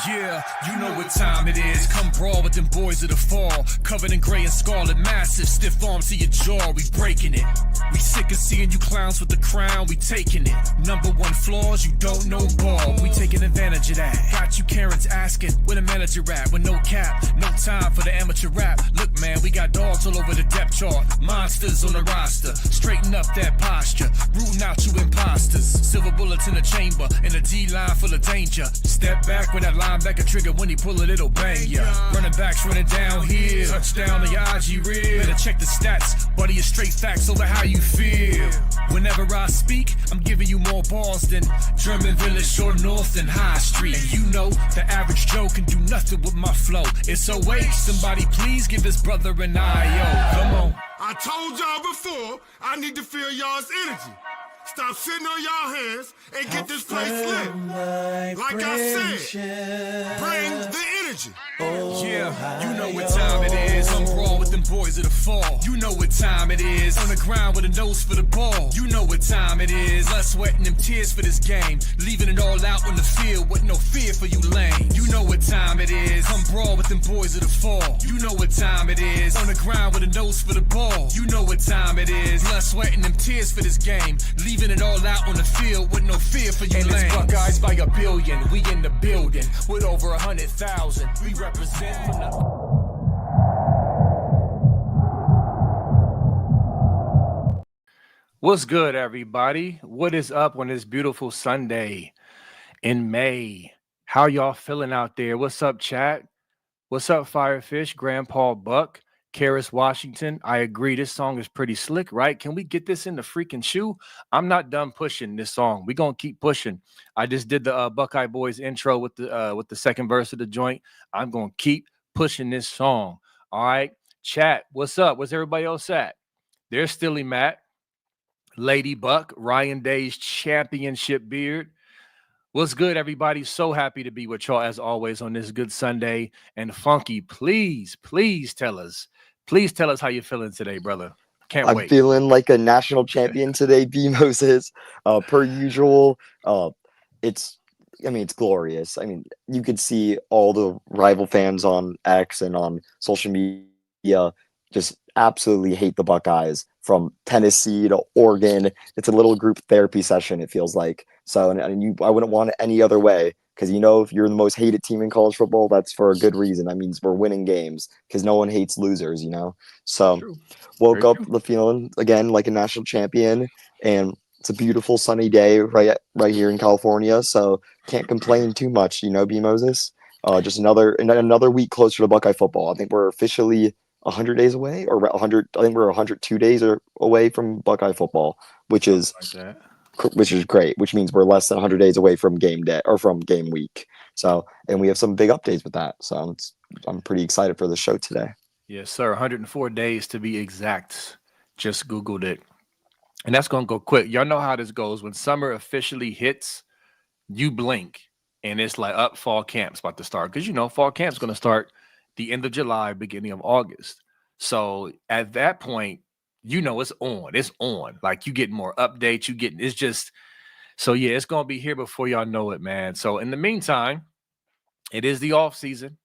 Yeah, you know what time it is. Come brawl with them boys of the fall. Covered in gray and scarlet, massive, stiff arms to your jaw. We breaking it. We sick of seeing you clowns with the crown. We taking it. Number one flaws, you don't know ball. We taking advantage of that. Got you Karens asking where the manager at. With no cap, no time for the amateur rap. Look, man, we got dogs all over the depth chart. Monsters on the roster. Straighten up that posture. Rooting out you imposters. Silver bullets in the chamber. In a D-line full of danger. Step back when that linebacker trigger, when he pull it, it'll bang ya. Running backs running downhill. Touchdown on your IG reel. Better check the stats, buddy, it's straight facts over how you feel. Whenever I speak, I'm giving you more balls than German Village or North and High Street. And you know, the average Joe can do nothing with my flow. It's a waste. Somebody please give this brother an I.O. Come on. I told y'all before, I need to feel y'all's energy. Stop sitting on y'all hands and get this place lit. Like I said, bring the energy. Yeah, you know what time it is. I'm brawl with them boys of the fall. You know what time it is. On the ground with a nose for the ball. You know what time it is. Blood, sweat, and them tears for this game. Leaving it all out on the field with no fear for you lame. You know what time it is. Come brawl with them boys of the fall. You know what time it is. On the ground with a nose for the ball. You know what time it is. Blood, sweat, and them tears for this game. Leaving it all out on the field with no fear for you lame. And it's Buckeyes by a billion. We in the building with over 100,000. We represent from the... What's good, everybody? What is up on this beautiful Sunday in May? How y'all feeling out there? What's up, chat? What's up, Firefish, Grandpa Buck, Karis Washington? I agree, this song is pretty slick, right? Can we get this in the freaking shoe? I'm not done pushing this song. We're gonna keep pushing. I just did the Buckeye Boys intro with the second verse of the joint. I'm gonna keep pushing this song. All right, chat, what's up? Where's everybody else at? There's Stilly Matt, Lady Buck, Ryan Day's championship beard. What's good, everybody? So happy to be with y'all as always on this good Sunday. And Funky, please tell us how you're feeling today, brother. Can't wait. I'm feeling like a national champion today, B Moses. Per usual. It's glorious. I mean, you could see all the rival fans on X and on social media just absolutely hate the Buckeyes from Tennessee to Oregon. It's a little group therapy session, it feels like. So, I wouldn't want it any other way, because if you're the most hated team in college football, that's for a good reason. That means we're winning games, because no one hates losers, So, woke up feeling again like a national champion, and it's a beautiful sunny day right here in California. So can't complain too much, B Moses. Just another week closer to Buckeye football. I think we're officially 100 days away, or 100. I think we're 102 days away from Buckeye football, which is great. Which means we're less than 100 days away from game day or from game week. So, and we have some big updates with that. So I'm pretty excited for the show today. Yes, sir. 104 days to be exact. Just Googled it, and that's gonna go quick. Y'all know how this goes. When summer officially hits, you blink, and it's like fall camp's about to start, because fall camp's gonna start the end of July, beginning of August. So at that point, it's on. It's on. Like, you get more updates. It's going to be here before y'all know it, man. So in the meantime, it is the off season.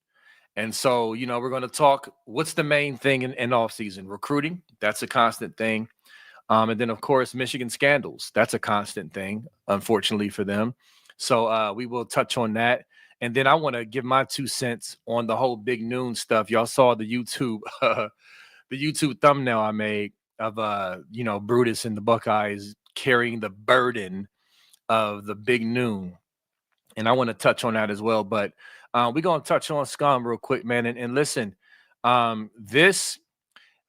And so, we're going to talk, what's the main thing in off season? Recruiting. That's a constant thing. And then, of course, Michigan scandals. That's a constant thing, unfortunately for them. So we will touch on that. And then I want to give my 2 cents on the whole Big Noon stuff. Y'all saw the YouTube thumbnail I made of Brutus and the Buckeyes carrying the burden of the Big Noon. And I want to touch on that as well. But we're going to touch on Scum real quick, man. And listen, this,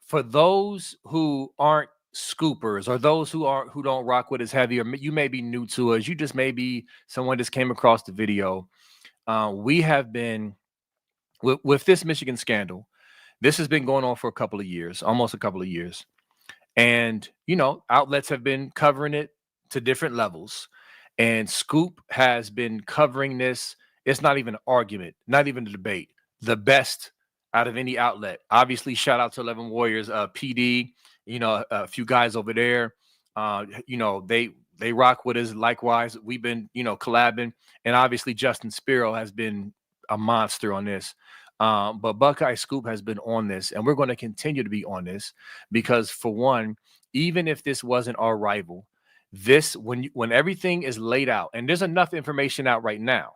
for those who aren't scoopers, or those who don't rock with us heavy, or you may be new to us, you just may be someone just came across the video. We have been with this Michigan scandal. This has been going on for almost a couple of years. And, outlets have been covering it to different levels. And Scoop has been covering this. It's not even an argument, not even a debate. The best out of any outlet. Obviously, shout out to 11 Warriors, PD, a few guys over there. They rock with us. Likewise, we've been, collabing. And obviously, Justin Spiro has been a monster on this. But Buckeye Scoop has been on this, and we're going to continue to be on this because, for one, even if this wasn't our rival, this when everything is laid out, and there's enough information out right now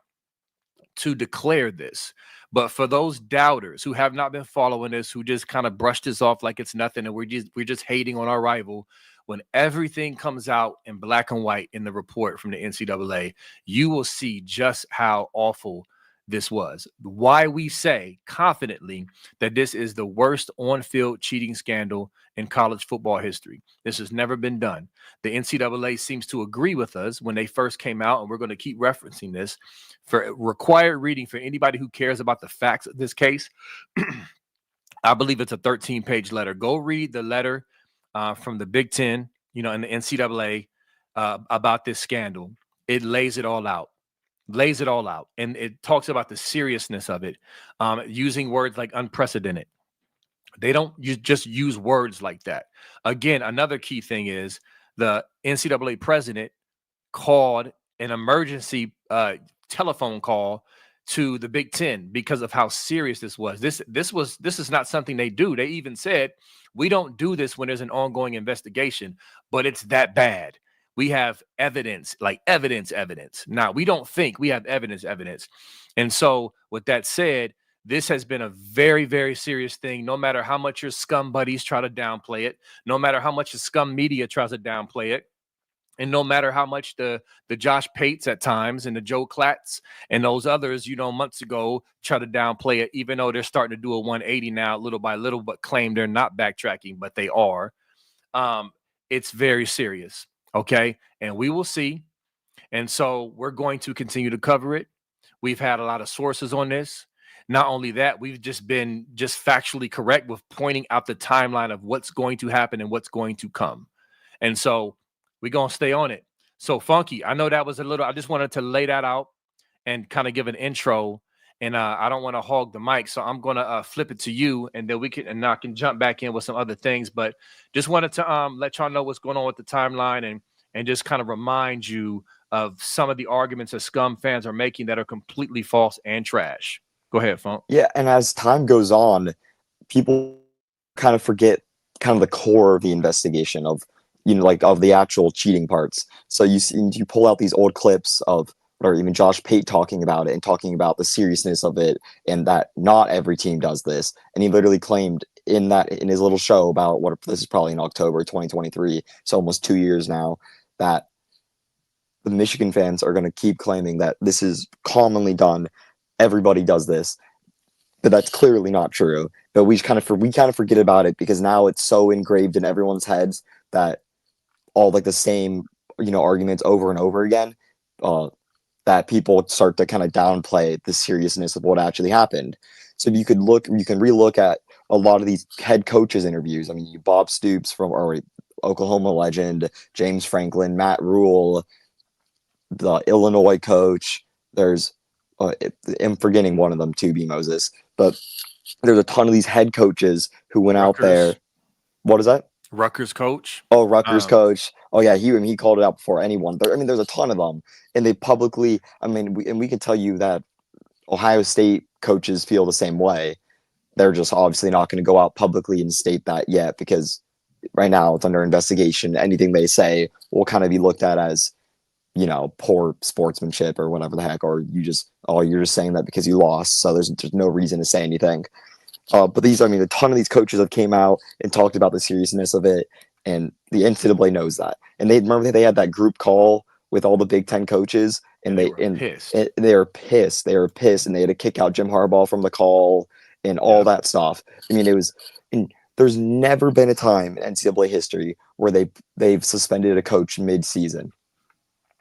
to declare this. But for those doubters who have not been following this, who just kind of brushed this off like it's nothing, and we're just hating on our rival, when everything comes out in black and white in the report from the NCAA, you will see just how awful this was. Why we say confidently that this is the worst on-field cheating scandal in college football history. This has never been done. The NCAA seems to agree with us when they first came out, and we're going to keep referencing this for required reading for anybody who cares about the facts of this case. I believe it's a 13-page letter. Go read the letter from the Big Ten, and the NCAA about this scandal. It lays it all out. And it talks about the seriousness of it, using words like unprecedented. They don't just use words like that. Again, another key thing is the NCAA president called an emergency telephone call to the Big Ten because of how serious this was. This is not something they do. They even said, we don't do this when there's an ongoing investigation, but it's that bad. We have evidence, like evidence. Now, we don't think we have evidence. And so with that said, this has been a very, very serious thing, no matter how much your scum buddies try to downplay it, no matter how much the scum media tries to downplay it, and no matter how much the Josh Pates at times and the Joe Klatts and those others, months ago try to downplay it, even though they're starting to do a 180 now, little by little, but claim they're not backtracking, but they are. It's very serious. Okay. And we will see. And so we're going to continue to cover it. We've had a lot of sources on this. Not only that, we've just been factually correct with pointing out the timeline of what's going to happen and what's going to come. And so we're going to stay on it. So Funky, I know that was I just wanted to lay that out and kind of give an intro. And I don't want to hog the mic, so I'm going to flip it to you, and then I can jump back in with some other things. But just wanted to let y'all know what's going on with the timeline and just kind of remind you of some of the arguments that scum fans are making that are completely false and trash. Go ahead, Funk. Yeah, and as time goes on, people kind of forget kind of the core of the investigation of of the actual cheating parts. So you pull out these old clips of, or even Josh Pate talking about it and talking about the seriousness of it, and that not every team does this. And he literally claimed in his little show about this is probably in October 2023, so almost 2 years now, that the Michigan fans are going to keep claiming that this is commonly done. Everybody does this, but that's clearly not true. But we kind of forget about it because now it's so engraved in everyone's heads that all the same arguments over and over again. That people start to kind of downplay the seriousness of what actually happened. So you can relook at a lot of these head coaches interviews. I mean, Bob Stoops from Oklahoma legend, James Franklin, Matt Rule, the Illinois coach. There's, I'm forgetting one of them too, B. Moses, but there's a ton of these head coaches who went out there. What is that? Rutgers coach. Oh, Rutgers coach. Oh yeah, he called it out before anyone. There's a ton of them, and they publicly. We can tell you that Ohio State coaches feel the same way. They're just obviously not going to go out publicly and state that yet because right now it's under investigation. Anything they say will kind of be looked at as, poor sportsmanship or whatever the heck, or you're just saying that because you lost. So there's no reason to say anything. But a ton of these coaches have came out and talked about the seriousness of it, and the NCAA knows that. And they had that group call with all the Big Ten coaches, and they were pissed. They were pissed. They were pissed, and they had to kick out Jim Harbaugh from the call and all that stuff. There's never been a time in NCAA history where they've suspended a coach mid-season.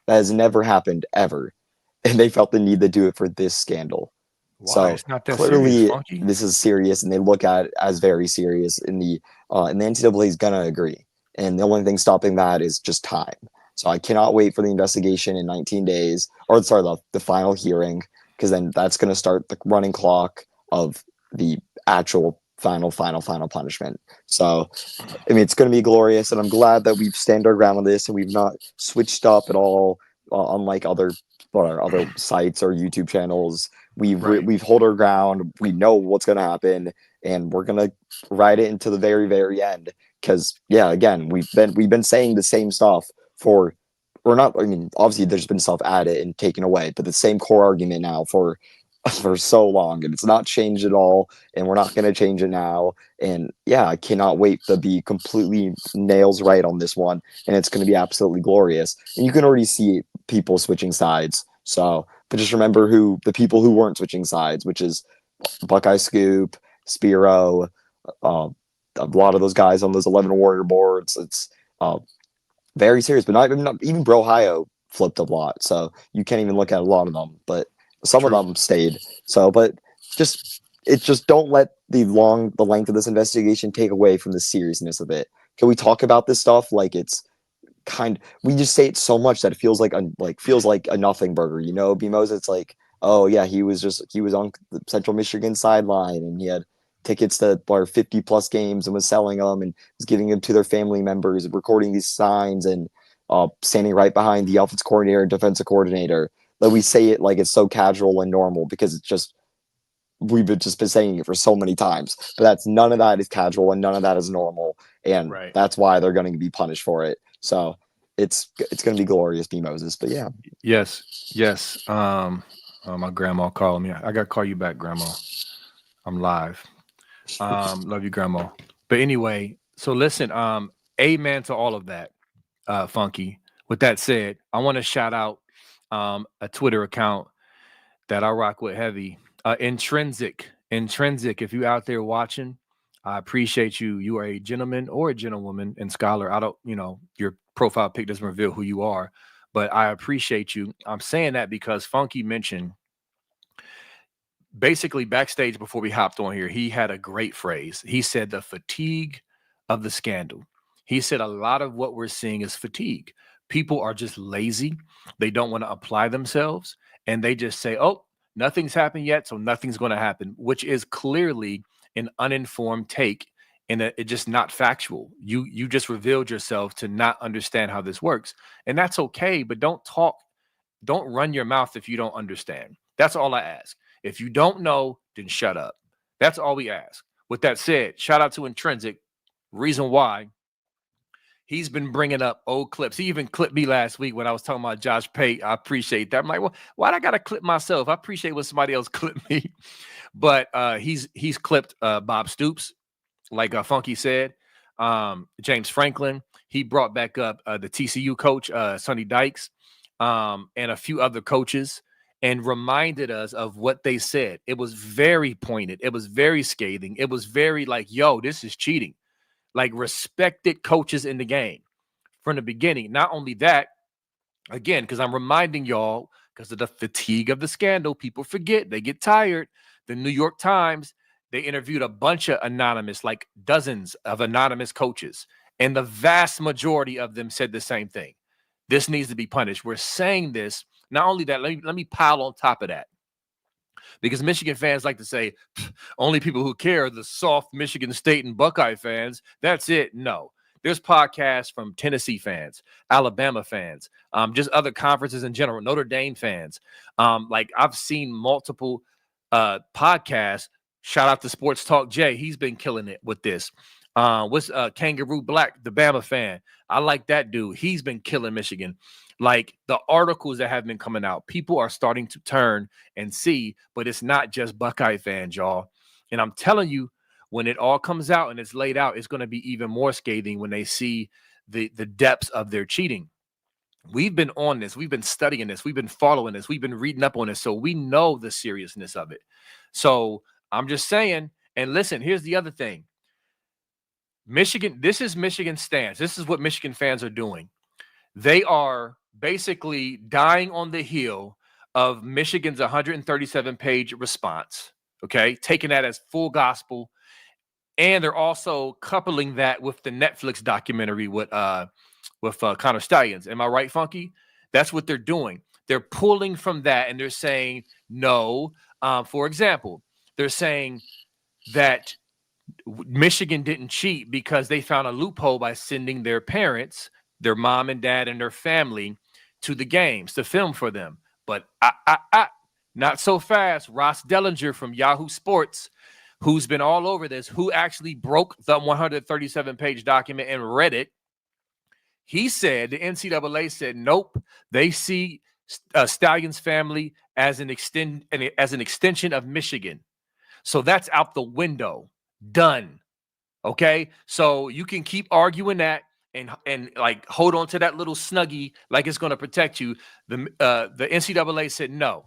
That has never happened ever, and they felt the need to do it for this scandal. Why? So it's not that clearly, serious, Funky. This is serious, and they look at it as very serious. And the NCAA is gonna agree, and the only thing stopping that is just time. So I cannot wait for the investigation in 19 days, or sorry, the final hearing, because then that's gonna start the running clock of the actual final punishment. So it's gonna be glorious, and I'm glad that we've stand our ground on this, and we've not switched up at all, unlike other sites or YouTube channels We've hold our ground. We know what's going to happen, and we're going to ride it into the very, very end. Because yeah, again, we've been saying the same stuff for, or not. I mean, obviously, there's been stuff added and taken away, but the same core argument now for so long, and it's not changed at all, and we're not going to change it now. And yeah, I cannot wait to be completely nails right on this one, and it's going to be absolutely glorious. And you can already see people switching sides. So, but just remember who the people who weren't switching sides, which is Buckeye Scoop, Spiro, uh, a lot of those guys on those 11 Warrior boards. It's very serious, but not even Brohio flipped a lot. So you can't even look at a lot of them, but some of them stayed. So, but just don't let the length of this investigation take away from the seriousness of it. Can we talk about this stuff like it's we just say it so much that it feels like a nothing burger, BMOs. It's like, oh yeah, he was on the Central Michigan sideline and he had tickets to 50 plus games and was selling them and was giving them to their family members and recording these signs and standing right behind the offensive coordinator and defensive coordinator. That we say it like it's so casual and normal because it's just we've just been saying it for so many times. But none of that is casual and none of that is normal, and that's why they're going to be punished for it. So it's going to be glorious, B Moses. But yeah, yes. My grandma calling me. I got to call you back, Grandma. I'm live. Love you, Grandma. But anyway, so listen. Amen to all of that, Funky. With that said, I want to shout out a Twitter account that I rock with heavy. Intrinsic. If you out there watching, I appreciate you. You are a gentleman or a gentlewoman and scholar. I don't, your profile pic doesn't reveal who you are, but I appreciate you. I'm saying that because Funky mentioned basically backstage before we hopped on here, he had a great phrase. He said the fatigue of the scandal. He said a lot of what we're seeing is fatigue. People are just lazy. They don't want to apply themselves. And they just say, oh, nothing's happened yet, so nothing's going to happen, which is clearly an uninformed take and it's just not factual. You just revealed yourself to not understand how this works. And that's okay, but don't run your mouth if you don't understand. That's all I ask. If you don't know, then shut up. That's all we ask. With that said, shout out to Intrinsic. Reason why he's been bringing up old clips. He even clipped me last week when I was talking about Josh Pate. I appreciate that. I'm like, well, why'd I got to clip myself? I appreciate when somebody else clipped me. But he's clipped Bob Stoops, like Funky said. James Franklin. He brought back up the TCU coach, Sonny Dykes, and a few other coaches, and reminded us of what they said. It was very pointed. It was very scathing. It was very like, yo, this is cheating. Like respected coaches in the game from the beginning. Not only that, again, because I'm reminding y'all, because of the fatigue of the scandal, people forget, they get tired. The New York Times, they interviewed a bunch of anonymous, like dozens of anonymous coaches, and the vast majority of them said the same thing. This needs to be punished. We're saying this. Not only that, let me pile on top of that. Because Michigan fans like to say, only people who care are the soft Michigan State and Buckeye fans. That's it. No. There's podcasts from Tennessee fans, Alabama fans, just other conferences in general, Notre Dame fans. Like I've seen multiple podcasts. Shout out to Sports Talk Jay. He's been killing it with this. What's Kangaroo Black, the Bama fan? I like that dude. He's been killing Michigan. Like the articles that have been coming out, people are starting to turn and see, but it's not just Buckeye fans, y'all. And I'm telling you, when it all comes out and it's laid out, it's going to be even more scathing when they see the depths of their cheating. We've been on this. We've been studying this. We've been following this. We've been reading up on this. So we know the seriousness of it. So I'm just saying, and listen, here's the other thing. Michigan, this is Michigan's stance. This is what Michigan fans are doing. They are basically dying on the heel of Michigan's 137-page response, okay? Taking that as full gospel. And they're also coupling that with the Netflix documentary with Connor Stallions. Am I right, Funky? That's what they're doing. They're pulling from that and they're saying, no. For example, they're saying that Michigan didn't cheat because they found a loophole by sending their parents, their mom and dad and their family to the games to film for them. But Not so fast. Ross Dellinger from Yahoo Sports, who's been all over this, who actually broke the 137-page document and read it. He said, the NCAA said, nope, they see Stallion's family as an extension of Michigan. So that's out the window. Done. Okay? So you can keep arguing that and like hold on to that little snuggie like it's going to protect you. The NCAA said, no,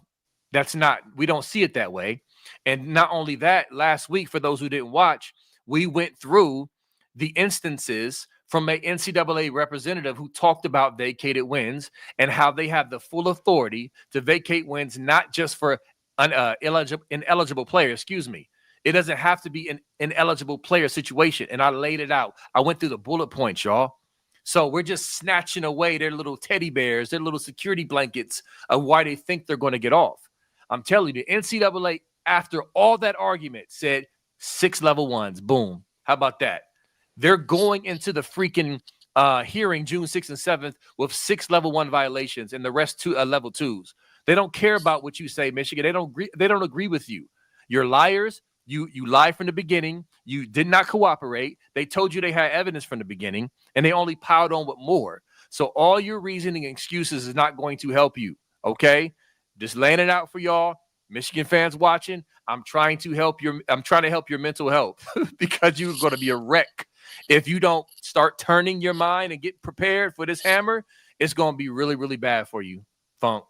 that's not. We don't see it that way. And not only that, last week, for those who didn't watch, we went through the instances from an NCAA representative who talked about vacated wins and how they have the full authority to vacate wins, not just for ineligible player, excuse me. It doesn't have to be an ineligible player situation. And I laid it out. I went through the bullet points, y'all. So we're just snatching away their little teddy bears, their little security blankets of why they think they're going to get off. I'm telling you, the NCAA, after all that argument, said 6 level ones. Boom. How about that? They're going into the freaking hearing June 6th and 7th with 6 level 1 violations and the rest 2 level 2s. They don't care about what you say, Michigan. They don't agree with you. You're liars. You lied from the beginning. You did not cooperate. They told you they had evidence from the beginning, and they only piled on with more. So all your reasoning and excuses is not going to help you, okay? Just laying it out for y'all. Michigan fans watching, I'm trying to help your mental health because you're going to be a wreck. If you don't start turning your mind and get prepared for this hammer, it's going to be really, really bad for you, Funk.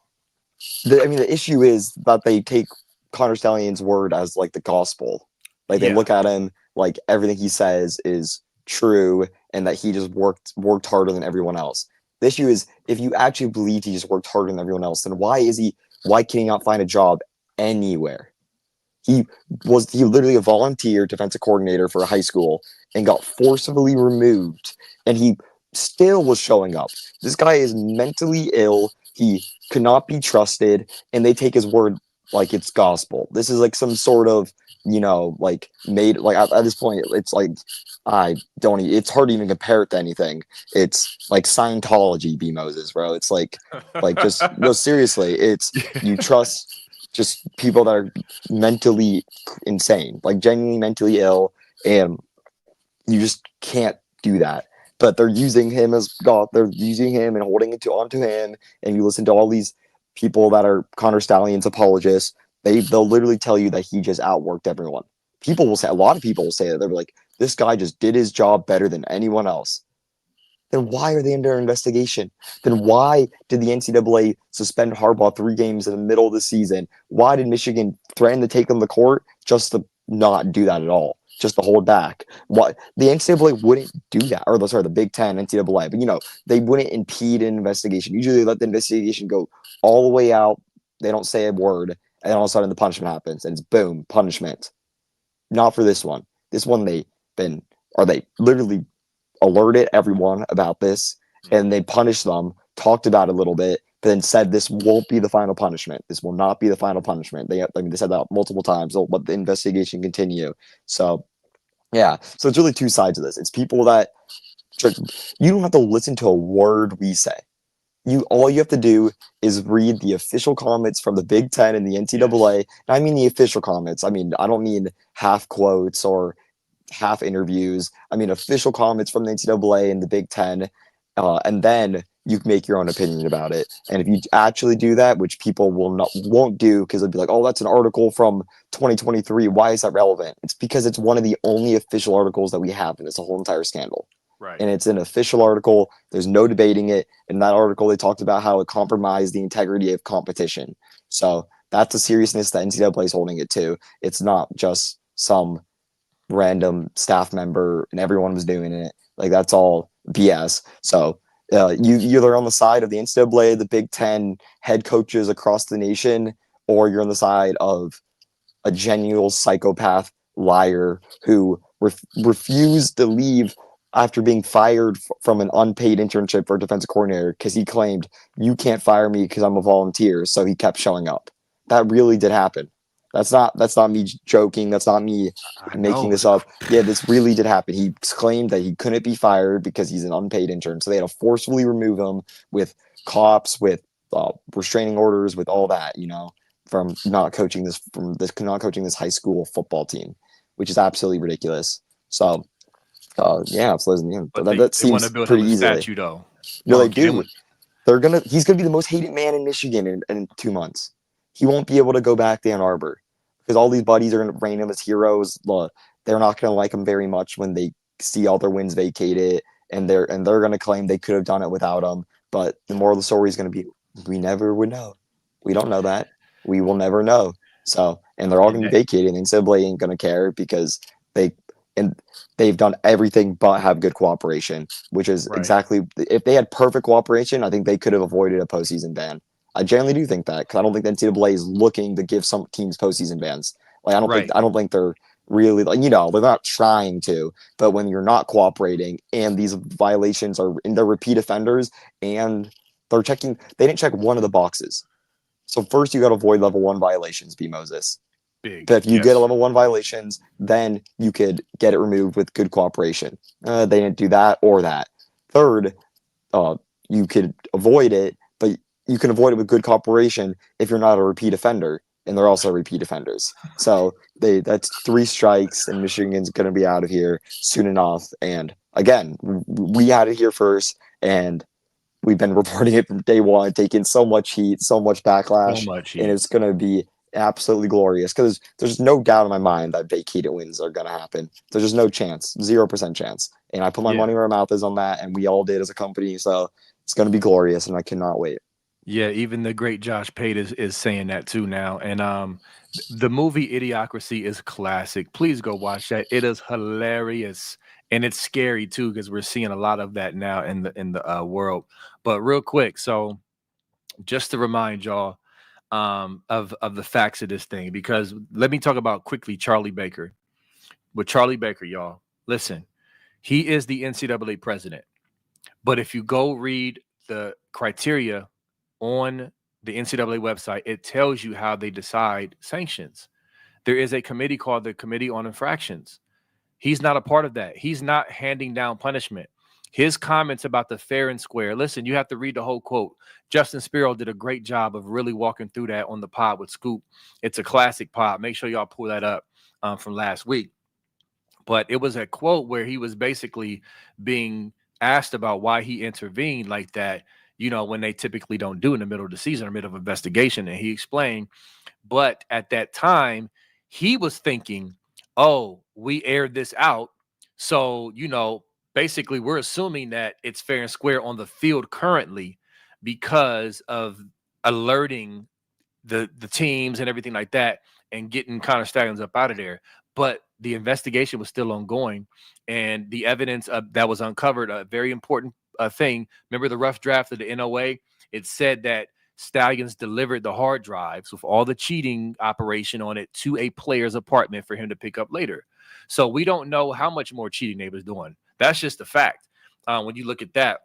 The issue is that they take Connor Stallion's word as like the gospel. Like they look at him like everything he says is true and that he just worked harder than everyone else. The issue is if you actually believe he just worked harder than everyone else, then why can he not find a job anywhere? He literally a volunteer defensive coordinator for a high school and got forcibly removed, and he still was showing up. This guy is mentally ill. He could not be trusted, and they take his word like it's gospel. This is like some sort of, like made, like at this point, it's like, it's hard to even compare it to anything. It's like Scientology, B Moses, bro. It's like just, no, seriously, it's, you trust just people that are mentally insane, like genuinely mentally ill, and you just can't do that. But they're using him as God. They're using him and holding it onto him. And you listen to all these people that are Connor Stallion's apologists. They'll literally tell you that he just outworked everyone. People will say, a lot of people will say that. They're like, this guy just did his job better than anyone else. Then why are they under investigation? Then why did the NCAA suspend Harbaugh 3 games in the middle of the season? Why did Michigan threaten to take him to court just to not do that at all? Just to hold back? What the NCAA wouldn't do that, or the Big Ten, NCAA, but they wouldn't impede an investigation. Usually they let the investigation go all the way out. They don't say a word, and then all of a sudden the punishment happens, and it's boom, punishment. Not for this one. This one they literally alerted everyone about this, and they punished them, talked about it a little bit, but then said this won't be the final punishment. This will not be the final punishment. They said that multiple times. They'll let the investigation continue. So, yeah. So it's really 2 sides of this. It's people that you don't have to listen to a word we say. All you have to do is read the official comments from the Big Ten and the NCAA. And I mean the official comments. I don't mean half quotes or half interviews. I mean official comments from the NCAA and the Big Ten, and then you can make your own opinion about it. And if you actually do that, which people won't do, because they'll be like, oh, that's an article from 2023. Why is that relevant? It's because it's one of the only official articles that we have in this whole entire scandal. Right. And it's an official article. There's no debating it. In that article, they talked about how it compromised the integrity of competition. So that's the seriousness that NCAA is holding it to. It's not just some random staff member and everyone was doing it. Like, that's all BS. So you're on the side of the NCAA, the Big Ten, head coaches across the nation, or you're on the side of a genuine psychopath liar who refused to leave after being fired from an unpaid internship for a defensive coordinator because he claimed, you can't fire me because I'm a volunteer. So he kept showing up. That really did happen. That's not me joking. That's not me making this up. Yeah, this really did happen. He claimed that he couldn't be fired because he's an unpaid intern. So they had to forcefully remove him with cops, with restraining orders, with all that, from not coaching this high school football team, which is absolutely ridiculous. So yeah, so, But that they want to seems build him pretty a easily. statue, though. No, they Funk. do. He's gonna be the most hated man in Michigan in 2 months. He won't be able to go back to Ann Arbor because all these buddies are gonna reign him as heroes. They're not gonna like him very much when they see all their wins vacated, and they're gonna claim they could have done it without him. But the moral of the story is gonna be, we never would know. We don't know that. We will never know. So, and they're all And gonna that, be vacated. And NCAA ain't gonna care because they and they've done everything but have good cooperation, which is right. exactly, if they had perfect cooperation, I think they could have avoided a postseason ban. I generally do think that because I don't think the NCAA is looking to give some teams postseason bans. Like Right. I don't think they're really, like, they're not trying to. But when you're not cooperating and these violations are in their repeat offenders, and they didn't check one of the boxes. So first you got to avoid level 1 violations, B Moses. Big. But if you get a Yes. level 1 violations, then you could get it removed with good cooperation. They didn't do that or that. Third, uh, you could avoid it, but you can avoid it with good cooperation if you're not a repeat offender, and they're also repeat offenders. So that's 3 strikes, and Michigan's going to be out of here soon enough. And again, we had it here first, and we've been reporting it from day one, taking so much heat, so much So backlash, much and heat. it's going to be absolutely glorious because there's no doubt in my mind that vacated wins are going to happen. There's just no chance, 0% chance. And I put my Yeah. money where my mouth is on that, and we all did as a company. So it's going to be glorious, and I cannot wait. Yeah, even the great Josh Pate is saying that too now. And the movie Idiocracy is classic. Please go watch that. It is hilarious and it's scary too because we're seeing a lot of that now in the world. But real quick, so just to remind y'all of the facts of this thing, because let me talk about quickly Charlie Baker. With Charlie Baker, y'all, listen, he is the NCAA president. But if you go read the criteria on the NCAA website, it tells you how they decide sanctions. There is a committee called the Committee on Infractions. He's not a part of that. He's not handing down punishment. His comments about the fair and square. Listen, you have to read the whole quote. Justin Spiro did a great job of really walking through that on the pod with Scoop. It's a classic pod. Make sure y'all pull that up from last week. But it was a quote where he was basically being asked about why he intervened like that, when they typically don't do in the middle of the season or middle of investigation. And he explained, but at that time, he was thinking, oh, we aired this out. So, basically we're assuming that it's fair and square on the field currently because of alerting the teams and everything like that and getting Connor Stalions up out of there. But the investigation was still ongoing, and the evidence that was uncovered, a very important thing. Remember the rough draft of the NOA? It said that Stalions delivered the hard drives with all the cheating operation on it to a player's apartment for him to pick up later. So we don't know how much more cheating they was doing. That's just a fact when you look at that.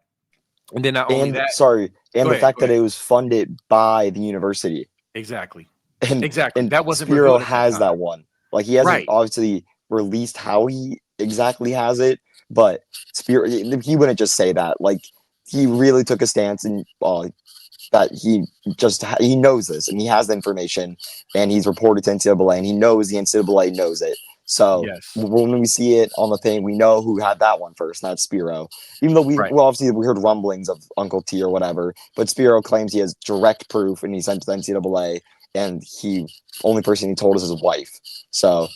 And then not only And that, and go the ahead, fact go that ahead. it was funded by the university. Exactly. and Exactly. and That wasn't Spiro revealed at that has time. that one. Like, he hasn't Right. obviously released how he exactly has it, but Spiro, he wouldn't just say that. Like, he really took a stance and that he knows this and he has the information and he's reported to NCAA and he knows the NCAA knows it. So Yes. when we see it on the thing, we know who had that one first, not Spiro. Even though Right. obviously we heard rumblings of Uncle T or whatever, but Spiro claims he has direct proof and he sent to the NCAA, and only person he told is his wife. So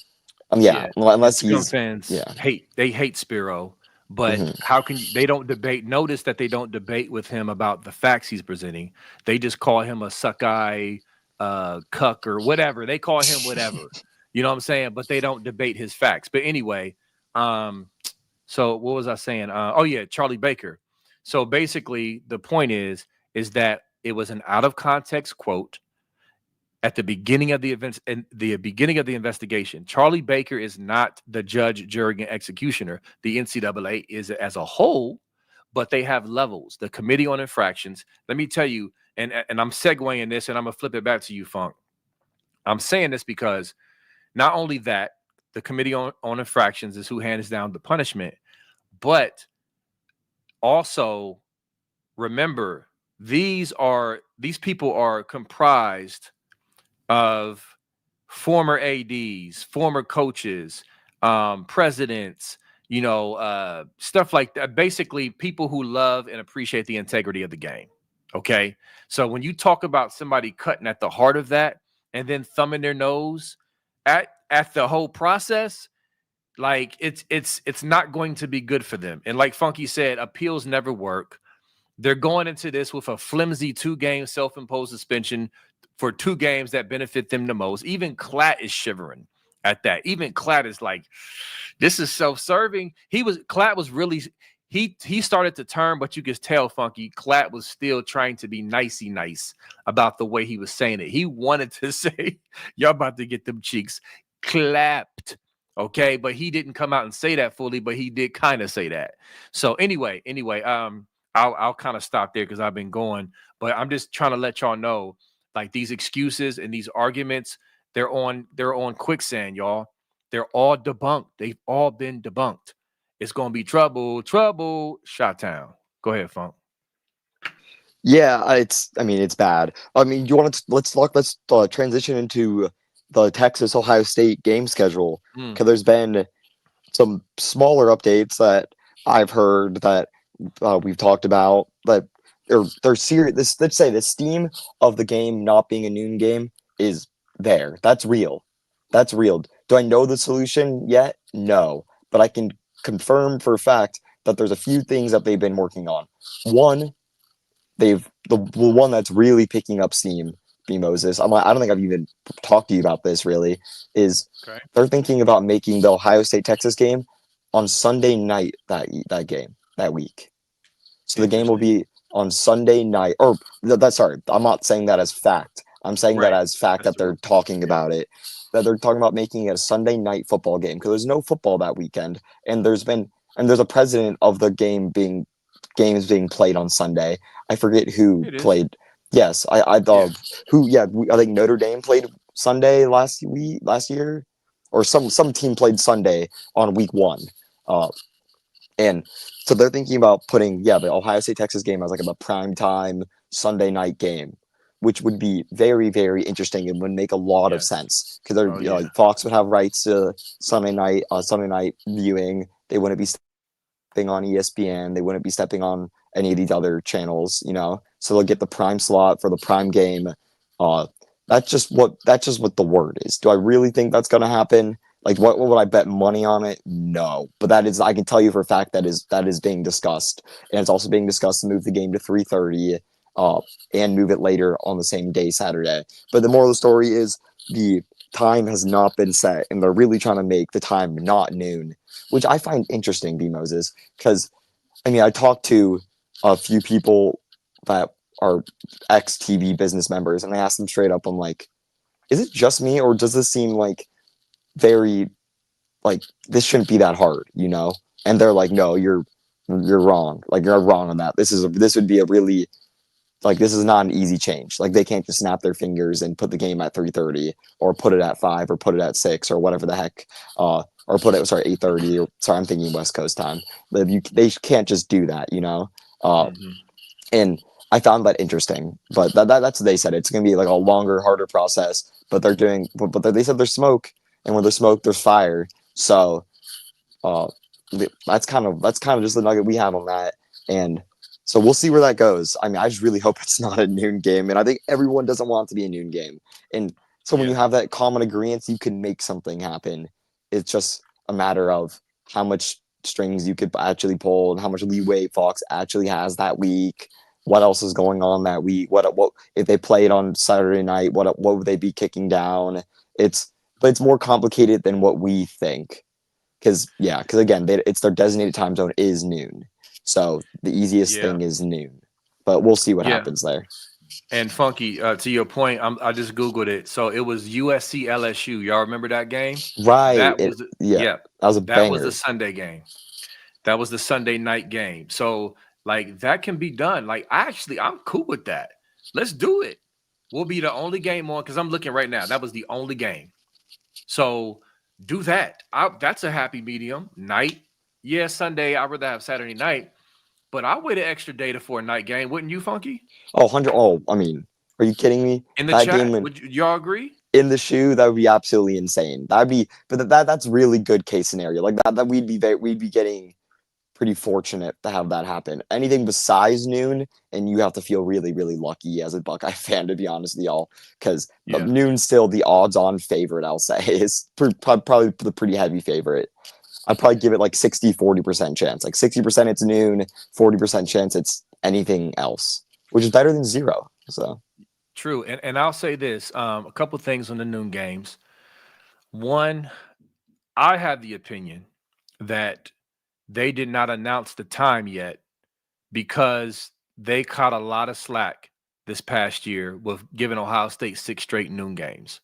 yeah, Yeah. And unless Scum he's fans yeah. hate Spiro, but Mhm. how can they don't debate? Notice that they don't debate with him about the facts he's presenting. They just call him a suck eye, cuck or whatever. They call him whatever. You know what I'm saying? But they don't debate his facts. But anyway, so what was I saying? Oh yeah, Charlie Baker. So basically, the point is that it was an out of context quote at the beginning of the events and the beginning of the investigation. Charlie Baker is not the judge, jury, and executioner. The NCAA is as a whole, but they have levels. The Committee on Infractions. Let me tell you, and I'm segueing this, and I'm gonna flip it back to you, Funk. I'm saying this because not only that, the Committee on Infractions is who hands down the punishment, but also remember these people are comprised of former ADs, former coaches, presidents, stuff like that. Basically, people who love and appreciate the integrity of the game. Okay. So when you talk about somebody cutting at the heart of that and then thumbing their nose at the whole process, like it's not going to be good for them. And like Funky said, appeals never work. They're going into this with a flimsy 2-game self-imposed suspension for 2 games that benefit them the most. Even Klatt is shivering at that. Even Klatt is like, this is self-serving. Klatt was really he started to turn, but you could tell Funky Klatt was still trying to be nicey nice about the way he was saying it. He wanted to say, y'all about to get them cheeks clapped. Okay, but he didn't come out and say that fully, but he did kind of say that. So anyway, I'll kind of stop there because I've been going, but I'm just trying to let y'all know, like, these excuses and these arguments, they're on quicksand, y'all. They're all debunked. They've all been debunked. It's gonna be trouble, Shot Town. Go ahead, Funk. Yeah, it's bad. I mean, let's transition into the Texas Ohio State game schedule, because there's been some smaller updates that I've heard that we've talked about, but they're serious. Let's say the steam of the game not being a noon game is there. That's real. That's real. Do I know the solution yet? No, but I can confirm for a fact that there's a few things that they've been working on. One, the one that's really picking up steam, B. Moses. I don't think I've even talked to you about this really. Is Okay. They're thinking about making the Ohio State Texas game on Sunday night that week. So the game will be on Sunday night. Or sorry, I'm not saying that as fact. I'm saying that as fact that they're talking about it. That they're talking about making it a Sunday night football game because there's no football that weekend, and there's a precedent of the games being played on Sunday. I forget who played. Yes, I thought who. Yeah, I think Notre Dame played Sunday last year, or some team played Sunday on week 1. And so they're thinking about putting the Ohio State Texas game as like a prime time Sunday night game, which would be very, very interesting and would make a lot of sense because Fox would have rights to Sunday night viewing. They wouldn't be stepping on ESPN. They wouldn't be stepping on any of these other channels, So they'll get the prime slot for the prime game. That's just what the word is. Do I really think that's going to happen? Like, what would I bet money on it? No, but I can tell you for a fact that is being discussed, and it's also being discussed to move the game to 3:30, and move it later on the same day, Saturday. But the moral of the story is the time has not been set, and they're really trying to make the time not noon, which I find interesting, B. Moses, because I talked to a few people that are ex-TV business members, and I asked them straight up, I'm like, is it just me, or does this seem like very, like, this shouldn't be that hard, And they're like, no, you're wrong. Like, you're wrong on that. This would be a really, like, this is not an easy change. Like, they can't just snap their fingers and put the game at 3:30 or put it at 5 or put it at 6 or whatever the heck, or put it, 8:30 I'm thinking West Coast time. They can't just do that, And I found that interesting, but that's what they said. It's going to be like a longer, harder process, but they said there's smoke, and when there's smoke, there's fire. So, that's kind of just the nugget we have on that. And so we'll see where that goes. I just really hope it's not a noon game, and I think everyone doesn't want it to be a noon game. And so when you have that common agreement, you can make something happen. It's just a matter of how much strings you could actually pull and how much leeway Fox actually has that week. What else is going on that week? What if they played on Saturday night? What would they be kicking down? But it's more complicated than what we think. Because again, it's their designated time zone is noon. So the easiest thing is noon. But we'll see what happens there. And Funky, to your point, I just Googled it. So it was USC LSU. Y'all remember that game? Right. That was that was a banger. That was the Sunday game. That was the Sunday night game. So, like, that can be done. Like, I'm cool with that. Let's do it. We'll be the only game on, because I'm looking right now. That was the only game. So do that. That's a happy medium. Night. Yeah, Sunday. I'd rather have Saturday night. But I'll wait an extra day for a night game. Wouldn't you, Funky? Oh, 100. Oh, are you kidding me? In the chat, would y'all agree? in the shoe, that would be absolutely insane. That'd be, but that's really good case scenario. Like that we'd be getting pretty fortunate to have that happen. Anything besides noon, and you have to feel really, really lucky as a Buckeye fan, to be honest with y'all, because Yeah. noon's still the odds-on favorite. I'll say is probably the pretty heavy favorite. I'd probably give it like 60-40% chance. Like 60% it's noon, 40% chance it's anything else, which is better than zero. So True. And I'll say this, a couple things on the noon games. One, I have the opinion that they did not announce the time yet because they caught a lot of slack this past year with giving Ohio State 6 straight noon games.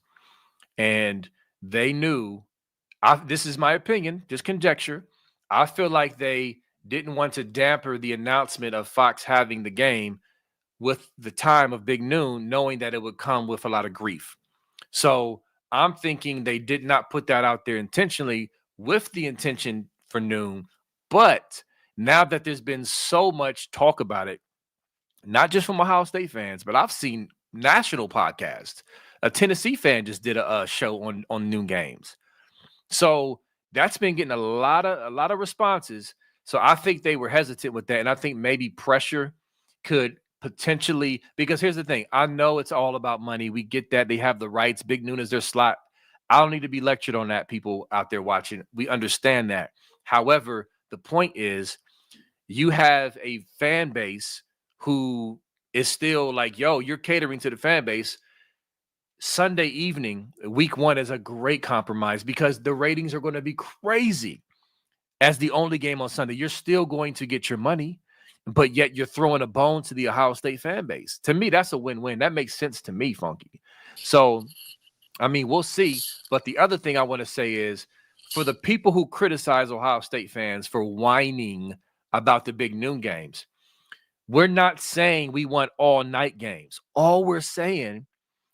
And they knew, this is my opinion, just conjecture. I feel like they didn't want to damper the announcement of Fox having the game with the time of big noon, knowing that it would come with a lot of grief. So I'm thinking they did not put that out there intentionally with the intention for noon. But now that there's been so much talk about it, not just from Ohio State fans, but I've seen national podcasts. A Tennessee fan just did a show on noon games. So that's been getting a lot of responses. So I think they were hesitant with that. And I think maybe pressure could potentially, because here's the thing. I know it's all about money. We get that. They have the rights. Big noon is their slot. I don't need to be lectured on that, people out there watching. We understand that. However, the point is you have a fan base who is still like, yo, you're catering to the fan base. Sunday evening, week 1 is a great compromise because the ratings are going to be crazy. As the only game on Sunday, you're still going to get your money, but yet you're throwing a bone to the Ohio State fan base. To me, that's a win-win. That makes sense to me, Funky. So, I mean, we'll see. But the other thing I want to say is for the people who criticize Ohio State fans for whining about the big noon games, we're not saying we want all night games. All we're saying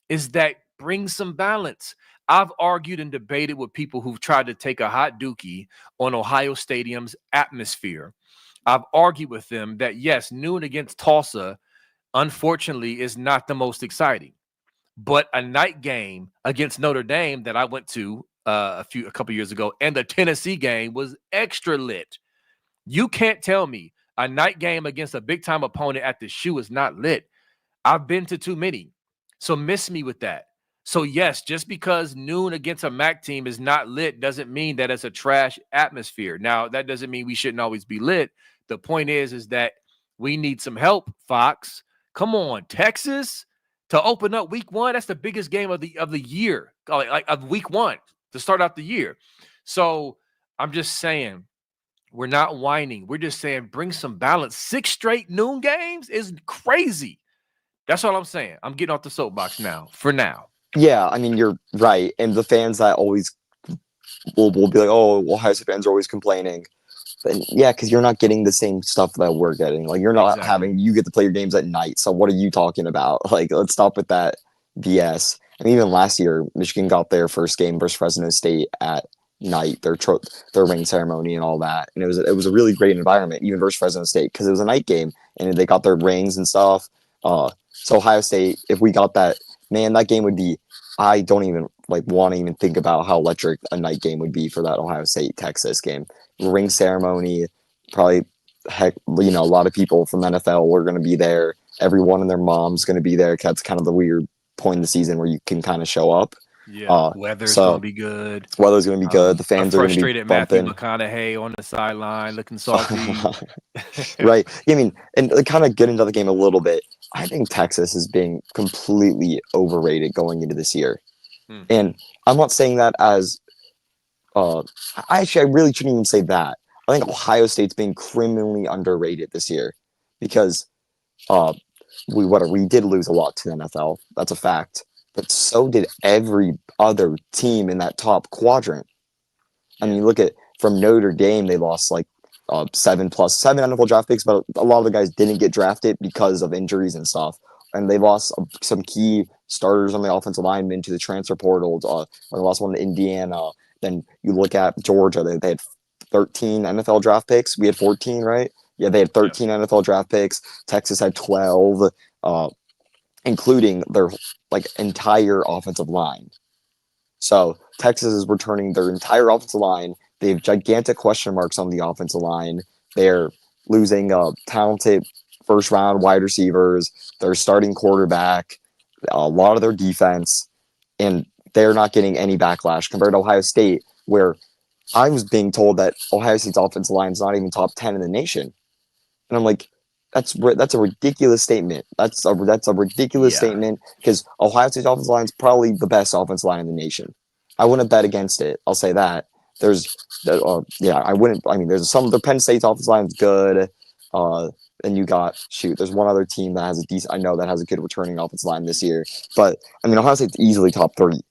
is that bring some balance. I've argued and debated with people who've tried to take a hot dookie on Ohio Stadium's atmosphere. I've argued with them that, yes, noon against Tulsa, unfortunately, is not the most exciting. But a night game against Notre Dame that I went to a couple years ago, and the Tennessee game was extra lit. You can't tell me a night game against a big-time opponent at the shoe is not lit. I've been to too many. So miss me with that. So yes, just because noon against a MAC team is not lit doesn't mean that it's a trash atmosphere. Now, that doesn't mean we shouldn't always be lit. The point is that we need some help, Fox. Come on, Texas, to open up week 1. That's the biggest game of the year, like of week 1 to start out the year. So I'm just saying, we're not whining. We're just saying bring some balance. 6 straight noon games is crazy. That's all I'm saying. I'm getting off the soapbox now, for now. yeah, I mean, you're right. And the fans that always will be like, oh, Ohio State fans are always complaining. And yeah, because you're not getting the same stuff that we're getting. Like you're not having, you get to play your games at night. So what are you talking about? Like, let's stop with that BS. I mean, even last year, Michigan got their first game versus Fresno State at night, their ring ceremony and all that. And it was a really great environment, even versus Fresno State, because it was a night game and they got their rings and stuff. So Ohio State, if we got that, man, that game would be, I don't even want to even think about how electric a night game would be for that Ohio State Texas game. Ring ceremony, probably, heck, a lot of people from NFL were going to be there. Everyone and their mom's going to be there. That's kind of the weird point in the season where you can kind of show up. Yeah, weather's going to be good. Weather's going to be good. The fans are going to be frustrated Matthew McConaughey on the sideline looking salty. Right. I mean, and kind of get into the game a little bit. I think Texas is being completely overrated going into this year. And I'm not saying that as I really shouldn't even say that. I think Ohio State's being criminally underrated this year because we did lose a lot to the NFL. That's a fact. But so did every other team in that top quadrant. I mean, look at from Notre Dame, they lost like 7 NFL draft picks, but a lot of the guys didn't get drafted because of injuries and stuff. And they lost some key starters on the offensive linemen to the transfer portal. They lost one to Indiana. Then you look at Georgia, they had 13 NFL draft picks. We had 14, right? Yeah, they had 13 NFL draft picks. Texas had 12, including their entire offensive line. So Texas is returning their entire offensive line. They have gigantic question marks on the offensive line. They're losing talented first round wide receivers. Their starting quarterback, a lot of their defense, and they're not getting any backlash compared to Ohio State, where I was being told that Ohio State's offensive line is not even top 10 in the nation. And I'm like, that's a ridiculous statement. That's a ridiculous statement because Ohio State's offensive line is probably the best offensive line in the nation. I wouldn't bet against it. I'll say that. I wouldn't. I mean, there's some of the Penn State's offensive line is good. And you got there's one other team that has a decent. I know that has a good returning offensive line this year. But I mean, Ohio State's easily top 3.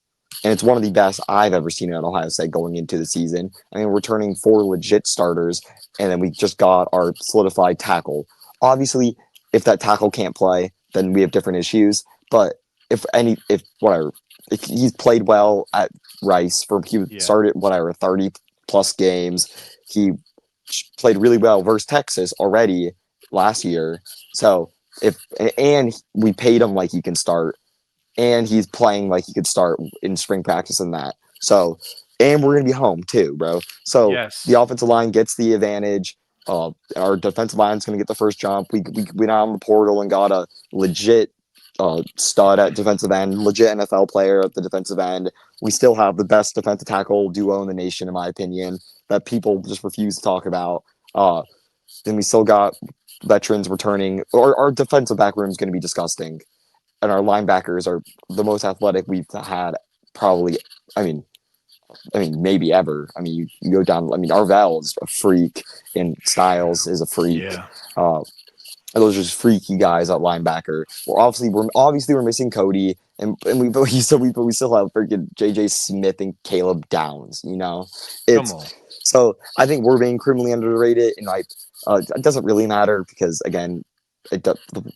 And it's one of the best I've ever seen at Ohio State going into the season. I mean, we're turning 4 legit starters, and then we just got our solidified tackle. Obviously, if that tackle can't play, then we have different issues. But if he's played well at Rice, started 30 plus games, he played really well versus Texas already last year. So and we paid him like he can start. And he's playing like he could start in spring practice and that. So, and we're going to be home too, bro. So the offensive line gets the advantage. Our defensive line is going to get the first jump. We went out on the portal and got a legit stud at defensive end, legit NFL player at the defensive end. We still have the best defensive tackle duo in the nation, in my opinion, that people just refuse to talk about. Then we still got veterans returning. Our defensive back room is going to be disgusting. And our linebackers are the most athletic we've had probably, I mean, maybe ever. I mean, you go down, I mean, Arvell is a freak and Styles is a freak. Yeah. Those are just freaky guys at linebacker. We're missing Cody and we still have freaking JJ Smith and Caleb Downs, you know? So I think we're being criminally underrated, and it doesn't really matter because again,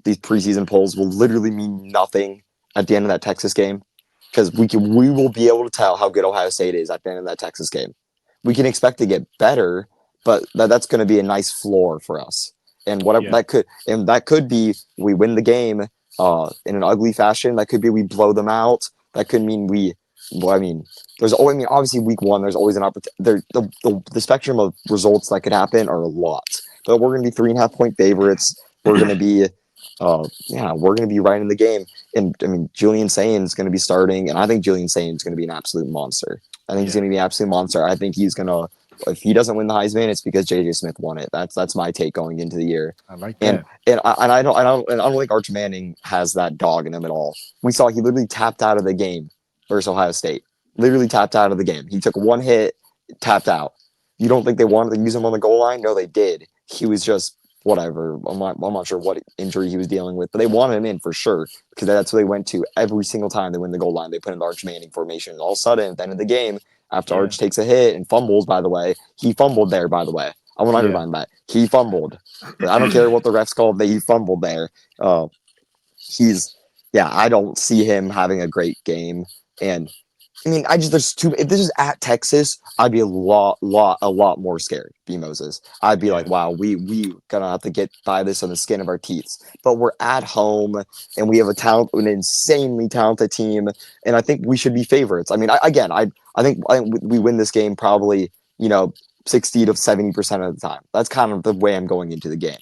these preseason polls will literally mean nothing at the end of that Texas game because we will be able to tell how good Ohio State is at the end of that Texas game. We can expect to get better, but that's going to be a nice floor for us. And that could be we win the game in an ugly fashion. That could be we blow them out. That could mean obviously week 1 there's always an opportunity. The spectrum of results that could happen are a lot, but we're going to be 3.5 point favorites. We're going to be, right in the game. And I mean, Julian Sain's going to be starting, and I think Julian Sain's going to be an absolute monster. I think he's going to be an absolute monster. I think he's going to, if he doesn't win the Heisman, it's because JJ Smith won it. That's my take going into the year. I like that. And I don't think Arch Manning has that dog in him at all. We saw he literally tapped out of the game versus Ohio State. Literally tapped out of the game. He took one hit, tapped out. You don't think they wanted to use him on the goal line? No, they did. He was just whatever. I'm not sure what injury he was dealing with, but they wanted him in for sure because that's what they went to every single time they win the goal line. They put in the Arch Manning formation. And all of a sudden, at the end of the game, after Arch takes a hit and fumbles, by the way, he fumbled there, by the way. I want to underline that. He fumbled. I don't care what the refs called, but he fumbled there. I don't see him having a great game. And I mean, if this is at Texas, I'd be a lot more scared, B. Moses. I'd be like, wow, we gonna have to get by this on the skin of our teeth. But we're at home and we have an insanely talented team. And I think we should be favorites. I mean, I think we win this game probably, 60 to 70% of the time. That's kind of the way I'm going into the game.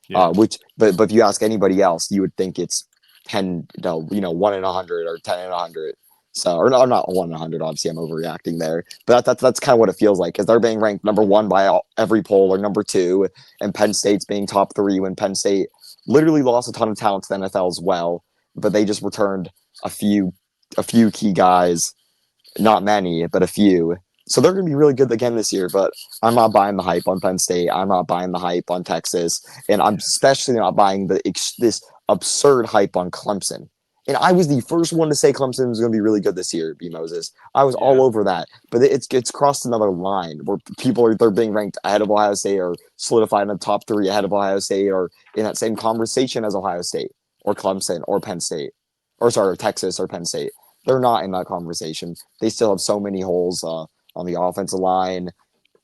Yeah. But if you ask anybody else, you would think it's 1 in 100 or 10 in 100. So, or not 1 in 100, obviously I'm overreacting there, but that's kind of what it feels like because they're being ranked number 1 by every poll or number 2, and Penn State's being top 3 when Penn State literally lost a ton of talent to the NFL as well, but they just returned a few key guys, not many, but a few. So they're going to be really good again this year, but I'm not buying the hype on Penn State. I'm not buying the hype on Texas, and I'm especially not buying this absurd hype on Clemson. And I was the first one to say Clemson was going to be really good this year, B. Moses. I was all over that. But it's crossed another line where they're being ranked ahead of Ohio State or solidified in the top 3 ahead of Ohio State or in that same conversation as Ohio State or Clemson or Penn State. Or Texas or Penn State. They're not in that conversation. They still have so many holes on the offensive line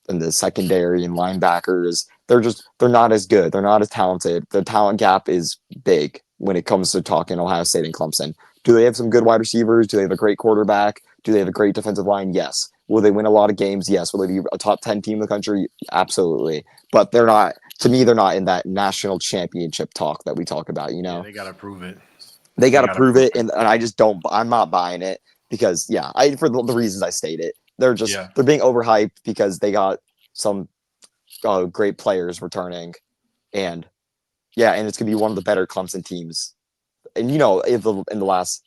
and the secondary and linebackers. They're not as good. They're not as talented. The talent gap is big when it comes to talking Ohio State and Clemson. Do they have some good wide receivers? Do they have a great quarterback? Do they have a great defensive line? Yes. Will they win a lot of games? Yes. Will they be a top 10 team in the country? Absolutely. But they're not, to me, they're not in that national championship talk that we talk about, you Yeah, know? they gotta prove it. They got They to gotta prove prove it. it. And I just don't, I'm not buying it because, yeah, for the reasons I stated. Yeah. They're being overhyped because they got some great players returning. And yeah, and it's going to be one of the better Clemson teams. And, in the last,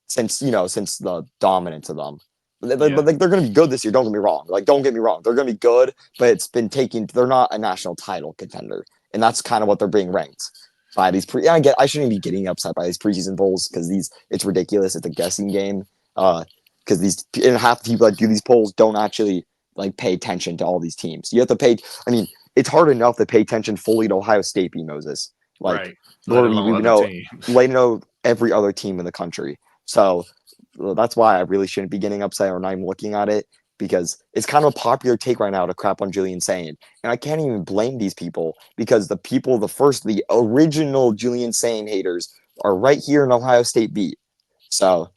since the dominance of them. But Yeah. they're going to be good this year. Don't get me wrong. Like, don't get me wrong. They're going to be good, but they're not a national title contender. And that's kind of what they're being ranked by these I shouldn't be getting upset by these preseason polls because it's ridiculous. It's a guessing game. Because and half the people that do these polls don't actually like pay attention to all these teams. You have to pay. I mean, it's hard enough to pay attention fully to Ohio State, B. Moses. Like, Right. Let Lord, we alone would other know, teams. know every other team in the country. So that's why I really shouldn't be getting upset or not even looking at it because it's kind of a popular take right now to crap on Julian Sayin. And I can't even blame these people because the original Julian Sayin haters are right here in Ohio State beat. So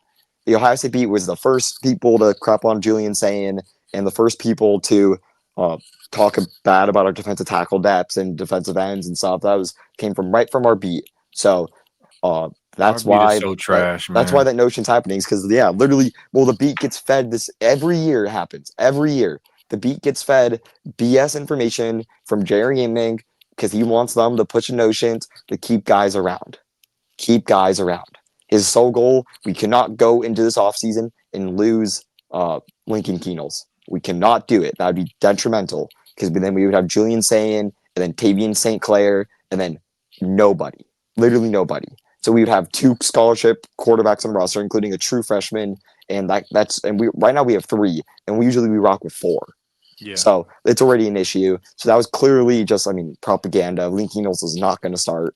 the Ohio State beat was the first people to crap on Julian Sayin and the first people to talk bad about our defensive tackle depths and defensive ends and stuff. That came right from our beat. So uh, Our that's beat is why so trash, that's why man. that notion's happening. Is because literally, the beat gets fed this every year. It happens every year. The beat gets fed BS information from Jerry Iming because he wants them to push notions to keep guys around. Keep guys around. His sole goal: we cannot go into this offseason and lose Lincoln Keenels. We cannot do it. That would be detrimental because then we would have Julian Sayin and then Tavian St. Clair and then nobody, literally nobody. So we would have 2 scholarship quarterbacks on the roster, including a true freshman, and we right now we have 3, and we rock with 4. Yeah. So it's already an issue. So that was clearly just, propaganda. Lincoln Keenels is not going to start.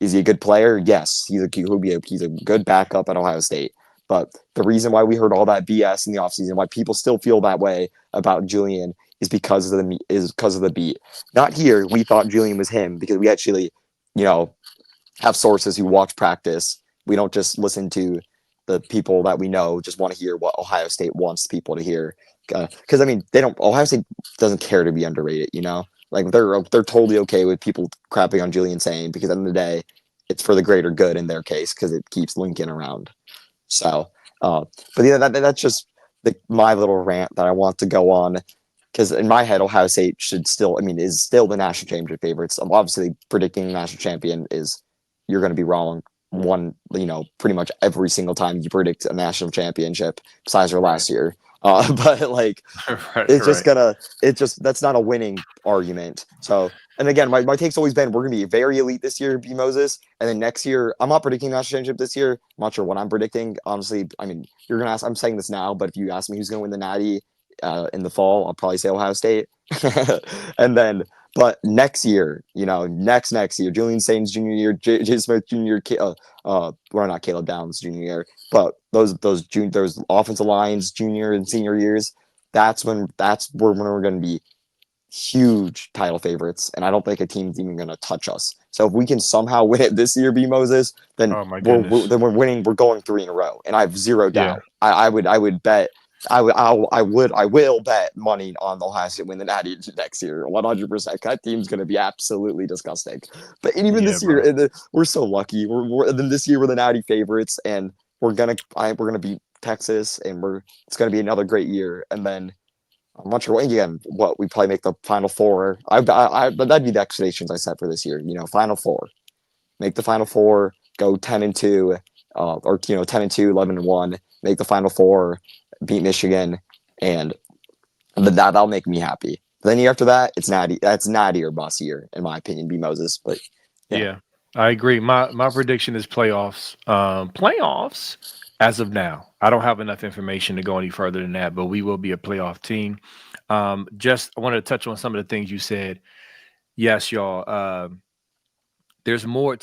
Is he a good player? Yes, he's a good backup at Ohio State. But the reason why we heard all that BS in the offseason, why people still feel that way about Julian, is because of the beat. Not here. We thought Julian was him because we actually, have sources who watch practice. We don't just listen to the people that we know. Just want to hear what Ohio State wants people to hear. Because they don't. Ohio State doesn't care to be underrated. Like they're totally okay with people crapping on Julian Sayin because at the end of the day, it's for the greater good in their case because it keeps Lincoln around. So, but yeah, that's just my little rant that I want to go on because in my head, Ohio State is still the national championship favorites. Obviously, predicting the national champion you're going to be wrong pretty much every single time you predict a national championship besides your last year. But like, that's not a winning argument. So, and again, my take's always been we're going to be very elite this year, B. Moses. And then next year, I'm not predicting national championship this year. I'm not sure what I'm predicting. Honestly, you're going to ask, I'm saying this now, but if you ask me who's going to win the Natty in the fall, I'll probably say Ohio State. And then, but next year, next year, Julian Sainz Jr. year, J. Smith Jr. Well, not Caleb Downs Jr. year, but those offensive lines, junior and senior years, that's where we're going to be huge title favorites, and I don't think a team's even going to touch us. So if we can somehow win it this year, B. Moses, then Oh my goodness. we're winning. We're going 3 in a row, and I have zero Yeah. doubt. I would bet. I will bet money on the Ohio State win the Natty next year, 100%. That team's going to be absolutely disgusting. But even this year, we're so lucky. This year we're the Natty favorites, and we're gonna beat Texas, and it's gonna be another great year. And then I'm not sure what we probably make the Final Four. But that'd be the expectations I set for this year. Final Four, make the Final Four, go 10-2, or 10-2, 11-1, make the Final Four, beat Michigan, and that'll make me happy. Then year after that, it's Natty. That's Natty or bust year, in my opinion. B. Moses, but Yeah, I agree. My prediction is playoffs. Playoffs as of now. I don't have enough information to go any further than that, but we will be a playoff team. Just I wanted to touch on some of the things you said. Yes, y'all. There's more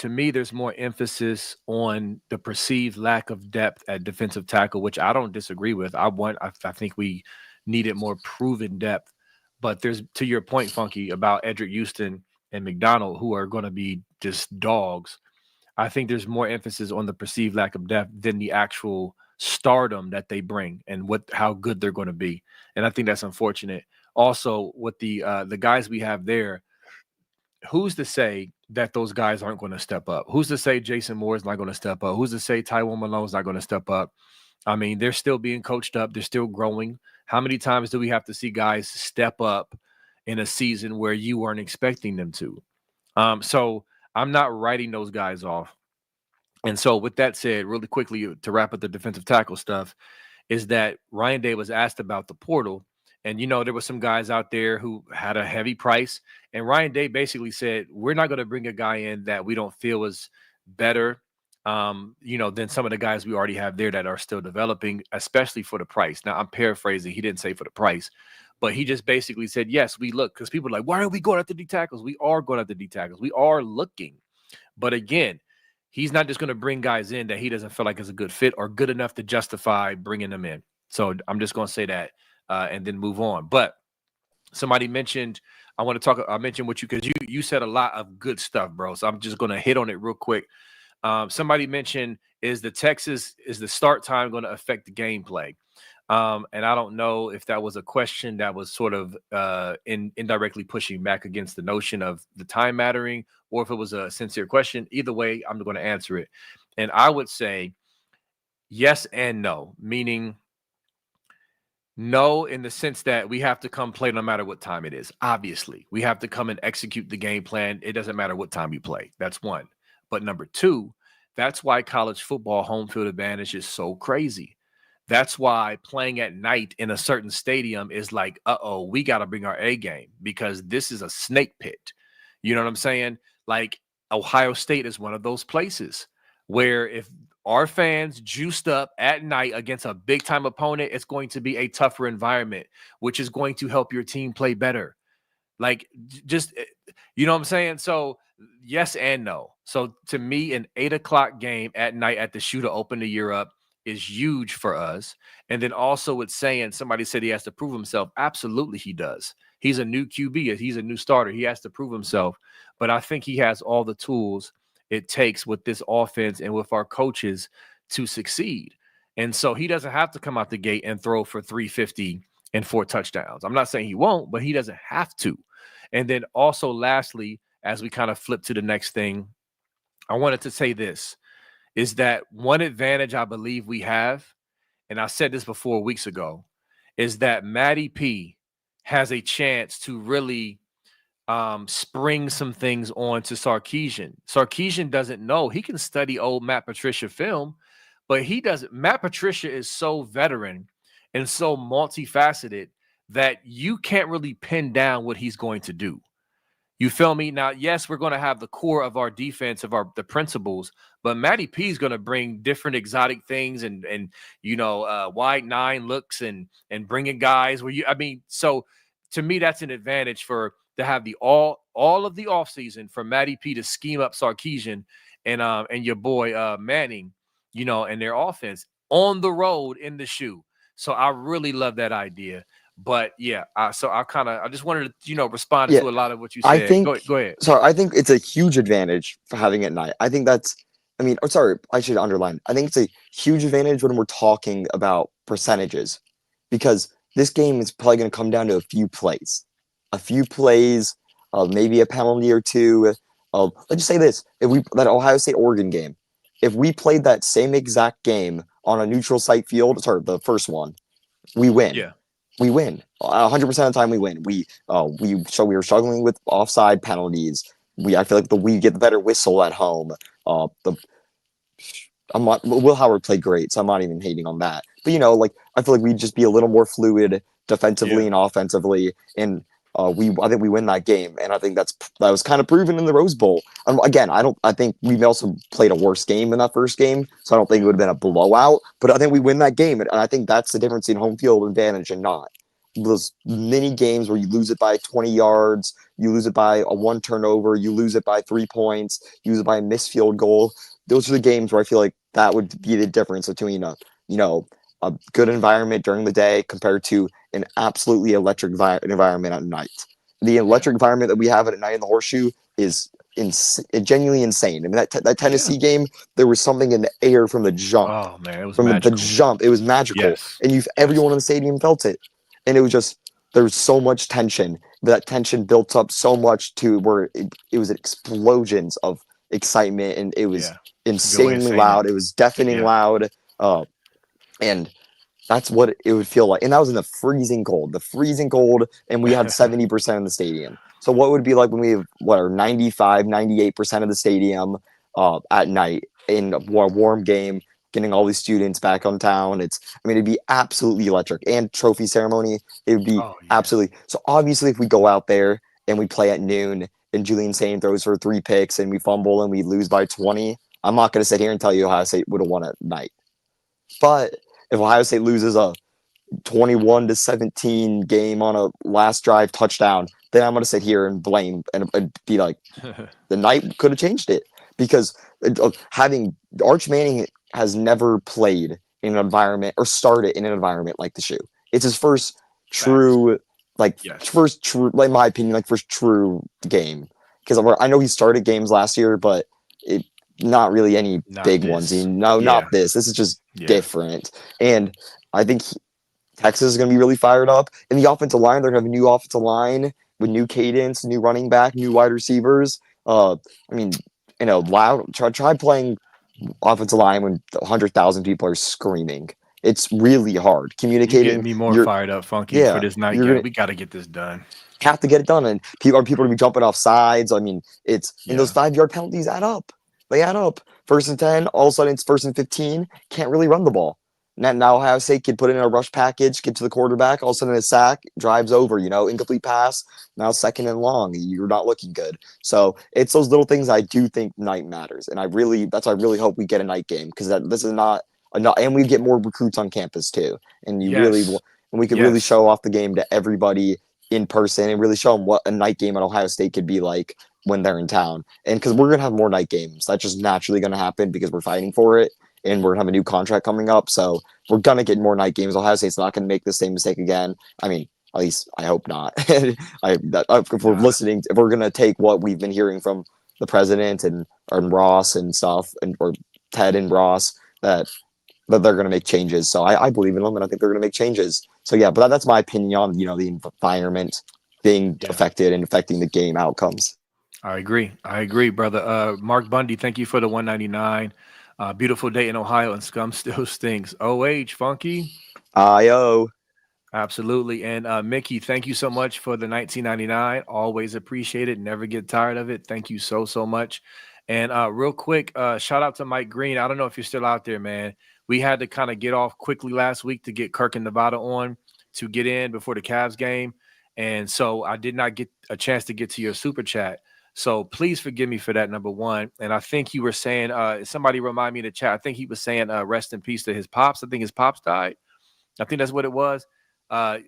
emphasis on the perceived lack of depth at defensive tackle, which I don't disagree with. I think we needed more proven depth. But there's, to your point, Funky, about Edric Houston and McDonald, who are going to be just dogs. I think there's more emphasis on the perceived lack of depth than the actual stardom that they bring and how good they're going to be. And I think that's unfortunate. Also, with the guys we have there, who's to say that those guys aren't going to step up? Who's to say Jason Moore is not going to step up? Who's to say Tywone Malone's not going to step up? I mean, they're still being coached up. They're still growing. How many times do we have to see guys step up in a season where you weren't expecting them to? So I'm not writing those guys off. And so with that said, really quickly to wrap up the defensive tackle stuff, is that Ryan Day was asked about the portal. And, there were some guys out there who had a heavy price. And Ryan Day basically said, we're not going to bring a guy in that we don't feel is better, than some of the guys we already have there that are still developing, especially for the price. Now, I'm paraphrasing. He didn't say for the price, but he just basically said, yes, we look, because people are like, why are we going after D tackles? We are going after D tackles. We are looking. But again, he's not just going to bring guys in that he doesn't feel like is a good fit or good enough to justify bringing them in. So I'm just going to say that and then move on. But somebody mentioned, I mentioned what because you said a lot of good stuff, bro. So I'm just going to hit on it real quick. Somebody mentioned, is the start time going to affect the gameplay? And I don't know if that was a question that was sort of indirectly pushing back against the notion of the time mattering, or if it was a sincere question. Either way, I'm going to answer it. And I would say yes and no, meaning no in the sense that we have to come play no matter what time it is. Obviously, we have to come and execute the game plan. It doesn't matter what time you play. That's one. But number two, that's why college football home field advantage is so crazy. That's why playing at night in a certain stadium is like, we got to bring our A game because this is a snake pit. You know what I'm saying? Like Ohio State is one of those places where if our fans juiced up at night against a big time opponent, it's going to be a tougher environment, which is going to help your team play better. Like just, you know what I'm saying? So yes and no. So to me, an 8:00 game at night at the shoe to open the year up is huge for us. And then also it's saying somebody said he has to prove himself. Absolutely he does. He's a new QB. He's a new starter. He has to prove himself. But I think he has all the tools it takes with this offense and with our coaches to succeed. And so he doesn't have to come out the gate and throw for 350 and 4 touchdowns. I'm not saying he won't, but he doesn't have to. And then also lastly, as we kind of flip to the next thing, I wanted to say this, is that one advantage I believe we have, and I said this before weeks ago, is that Matty P has a chance to really spring some things on to Sarkisian. Sarkisian doesn't know. He can study old Matt Patricia film, but he doesn't. Matt Patricia is so veteran and so multifaceted that you can't really pin down what he's going to do. You feel me? Now, yes, we're going to have the core of our defense, of the principles, but Matty P is going to bring different exotic things and wide 9 looks and bringing guys where so to me, that's an advantage to have the all of the offseason for Matty P to scheme up Sarkisian and your boy Manning, and their offense on the road in the shoe. So I really love that idea. But yeah, I just wanted to, respond to a lot of what you said. I think, go ahead. Sorry, I think it's a huge advantage for having it at night. I think I should underline. I think it's a huge advantage when we're talking about percentages, because this game is probably going to come down to a few plays, maybe a penalty or two. Let's just say this: that Ohio State Oregon game, if we played that same exact game on a neutral site field, the first one, we win. Yeah. We win 100% of the time. We win. We were struggling with offside penalties. I feel like we get the better whistle at home. Will Howard played great, so I'm not even hating on that. But I feel like we'd just be a little more fluid defensively and offensively, and I think we win that game, and I think that was kind of proven in the Rose Bowl. Again, I think we also played a worse game in that first game, so I don't think it would have been a blowout. But I think we win that game, and I think that's the difference in home field advantage and not. Those mini games where you lose it by 20 yards, you lose it by a 1 turnover, you lose it by 3 points, you lose it by a missed field goal. Those are the games where I feel like that would be the difference between a good environment during the day compared to an absolutely electric environment at night. The electric environment that we have at night in the Horseshoe is genuinely insane. I mean, that Yeah. Tennessee game, there was something in the air from the jump. Oh man, it was From the magical. jump, it was magical, Yes. and Yes. everyone in the stadium felt it, and it was just there was so much tension. That tension built up so much to where it was explosions of excitement, and it was Yeah. It's a good way of insanely saying it. loud. It was deafening Yeah. loud, and that's what it would feel like. And that was in the freezing cold, and we had 70% of the stadium. So what would it be like when we have what are 95, 98% of the stadium at night in a warm game, getting all these students back on town? I mean, it'd be absolutely electric. And trophy ceremony, it would be Oh yeah. absolutely. So obviously, if we go out there and we play at noon, and Julian Sane throws for 3 picks, and we fumble and we lose by 20, I'm not going to sit here and tell you Ohio State would have won at night. But if Ohio State loses a 21-17 game on a last drive touchdown, then I'm going to sit here and blame and be like, the night could have changed it because having Arch Manning has never played in an environment or started in an environment like the shoe. It's his first Facts. true, Yes. like in my opinion, like first true game. Because I know he started games last year, but it not really any Not big ones. this. No, Yeah. not this. This is just Yeah. different. And I think Texas is going to be really fired up. And the offensive line, they're going to have a new offensive line with new cadence, new running back, new wide receivers. I mean, loud. Try playing offensive line when 100,000 people are screaming. It's really hard You getting communicating. me more fired up, Funky, for Yeah, this night you're game. gonna We got to get this done. have to get it done, and people to be jumping off sides. I mean, and those Yeah. 5 yard penalties add up. They add up. 1st and 10, all of a sudden it's 1st and 15. Can't really run the ball. Now Ohio State could put in a rush package, get to the quarterback, all of a sudden a sack, drives over, incomplete pass. Now 2nd and long, you're not looking good. So it's those little things I do think night matters, and I really hope we get a night game because this is not and we get more recruits on campus too, and Yes. we could really Yes. show off the game to everybody in person and really show them what a night game at Ohio State could be like when they're in town. And because we're gonna have more night games, that's just naturally gonna happen because we're fighting for it, and we're gonna have a new contract coming up, so we're gonna get more night games. Ohio State's not gonna make the same mistake again. I mean, at least I hope not. If we're Nah. listening, if we're gonna take what we've been hearing from the president and Ross and stuff, and or Ted and Ross, that they're going to make changes. So I believe in them, and I think they're going to make changes. So yeah, but that's my opinion on the environment being Yeah. affected and affecting the game outcomes. I agree. I agree, brother. Mark Bundy, thank you for the 199. Beautiful day in Ohio, and scum still stinks. OH, Funky. Io. Absolutely. And Mickey, thank you so much for the 1999. Always appreciate it. Never get tired of it. Thank you so, so much. And real quick, shout out to Mike Green. I don't know if you're still out there, man. We had to kind of get off quickly last week to get Kirk and Nevada on to get in before the Cavs game. And so I did not get a chance to get to your super chat. So please forgive me for that, number one. And I think you were saying, somebody remind me in the chat. I think he was saying rest in peace to his pops. I think his pops died. I think that's what it was.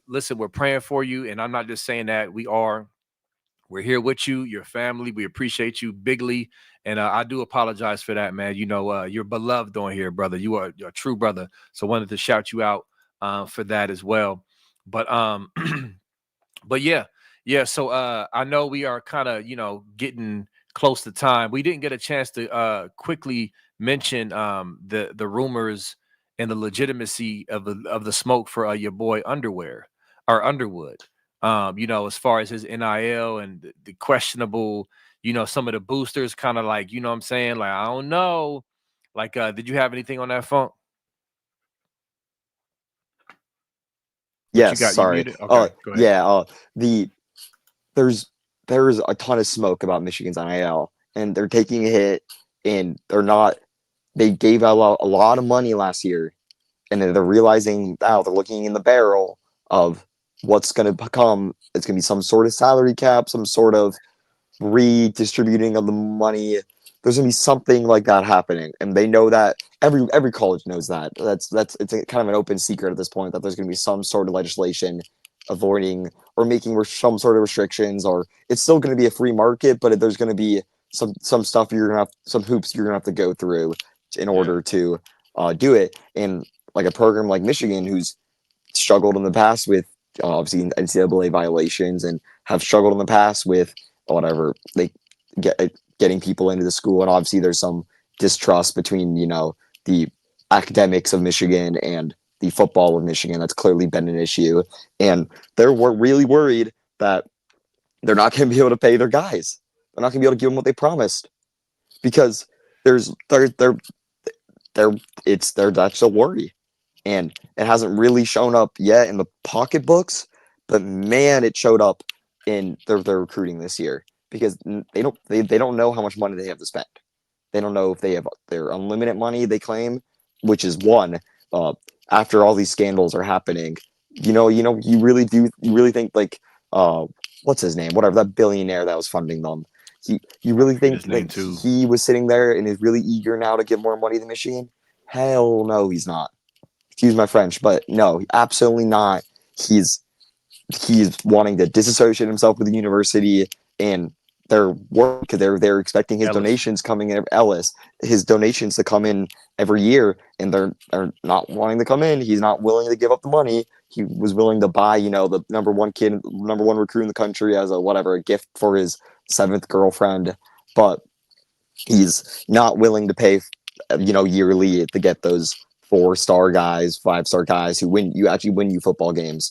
Listen, we're praying for you, and I'm not just saying that. We're here with you, your family. We appreciate you bigly, and I do apologize for that, man. You're beloved on here, brother. You're a true brother. So wanted to shout you out for that as well. But but yeah. So I know we are kind of getting close to time. We didn't get a chance to quickly mention the rumors and the legitimacy of the smoke for your boy Underwood. As far as his NIL and the questionable, some of the boosters kind of like, what I'm saying? Like, I don't know. Like, did you have anything on that phone? What you Yes, got? You sorry. muted? Okay, go ahead. Yeah. The there's a ton of smoke about Michigan's NIL, and they're taking a hit, and they're not. They gave out a lot of money last year, and then they're realizing now they're looking in the barrel of what's going to come. It's going to be some sort of salary cap, some sort of redistributing of the money. There's going to be something like that happening, and they know that. Every college knows that. It's kind of an open secret at this point that there's going to be some sort of legislation avoiding or making some sort of restrictions, or it's still going to be a free market, but there's going to be some stuff you're going to have, some hoops you're going to have to go through in order to do it. And like a program like Michigan, who's struggled in the past with obviously NCAA violations and have struggled in the past with whatever they getting people into the school. And obviously there's some distrust between, the academics of Michigan and the football of Michigan. That's clearly been an issue. And they're really worried that they're not going to be able to pay their guys. They're not going to be able to give them what they promised because that's a worry. And it hasn't really shown up yet in the pocketbooks, but man, it showed up in their recruiting this year because they don't know how much money they have to spend. They don't know if they have their unlimited money they claim, which is one. After all these scandals are happening, you really think like what's his name? Whatever, that billionaire that was funding them. You really think that he was sitting there and is really eager now to give more money to Michigan? Hell no, he's not. Excuse my French, but no, absolutely not. He's wanting to disassociate himself with the university, and they're expecting his donations coming in. His donations to come in every year, and they're not wanting to come in. He's not willing to give up the money. He was willing to buy, the number one recruit in the country as a gift for his 7th girlfriend, but he's not willing to pay, yearly to get those 4-star guys, 5-star guys who win you football games,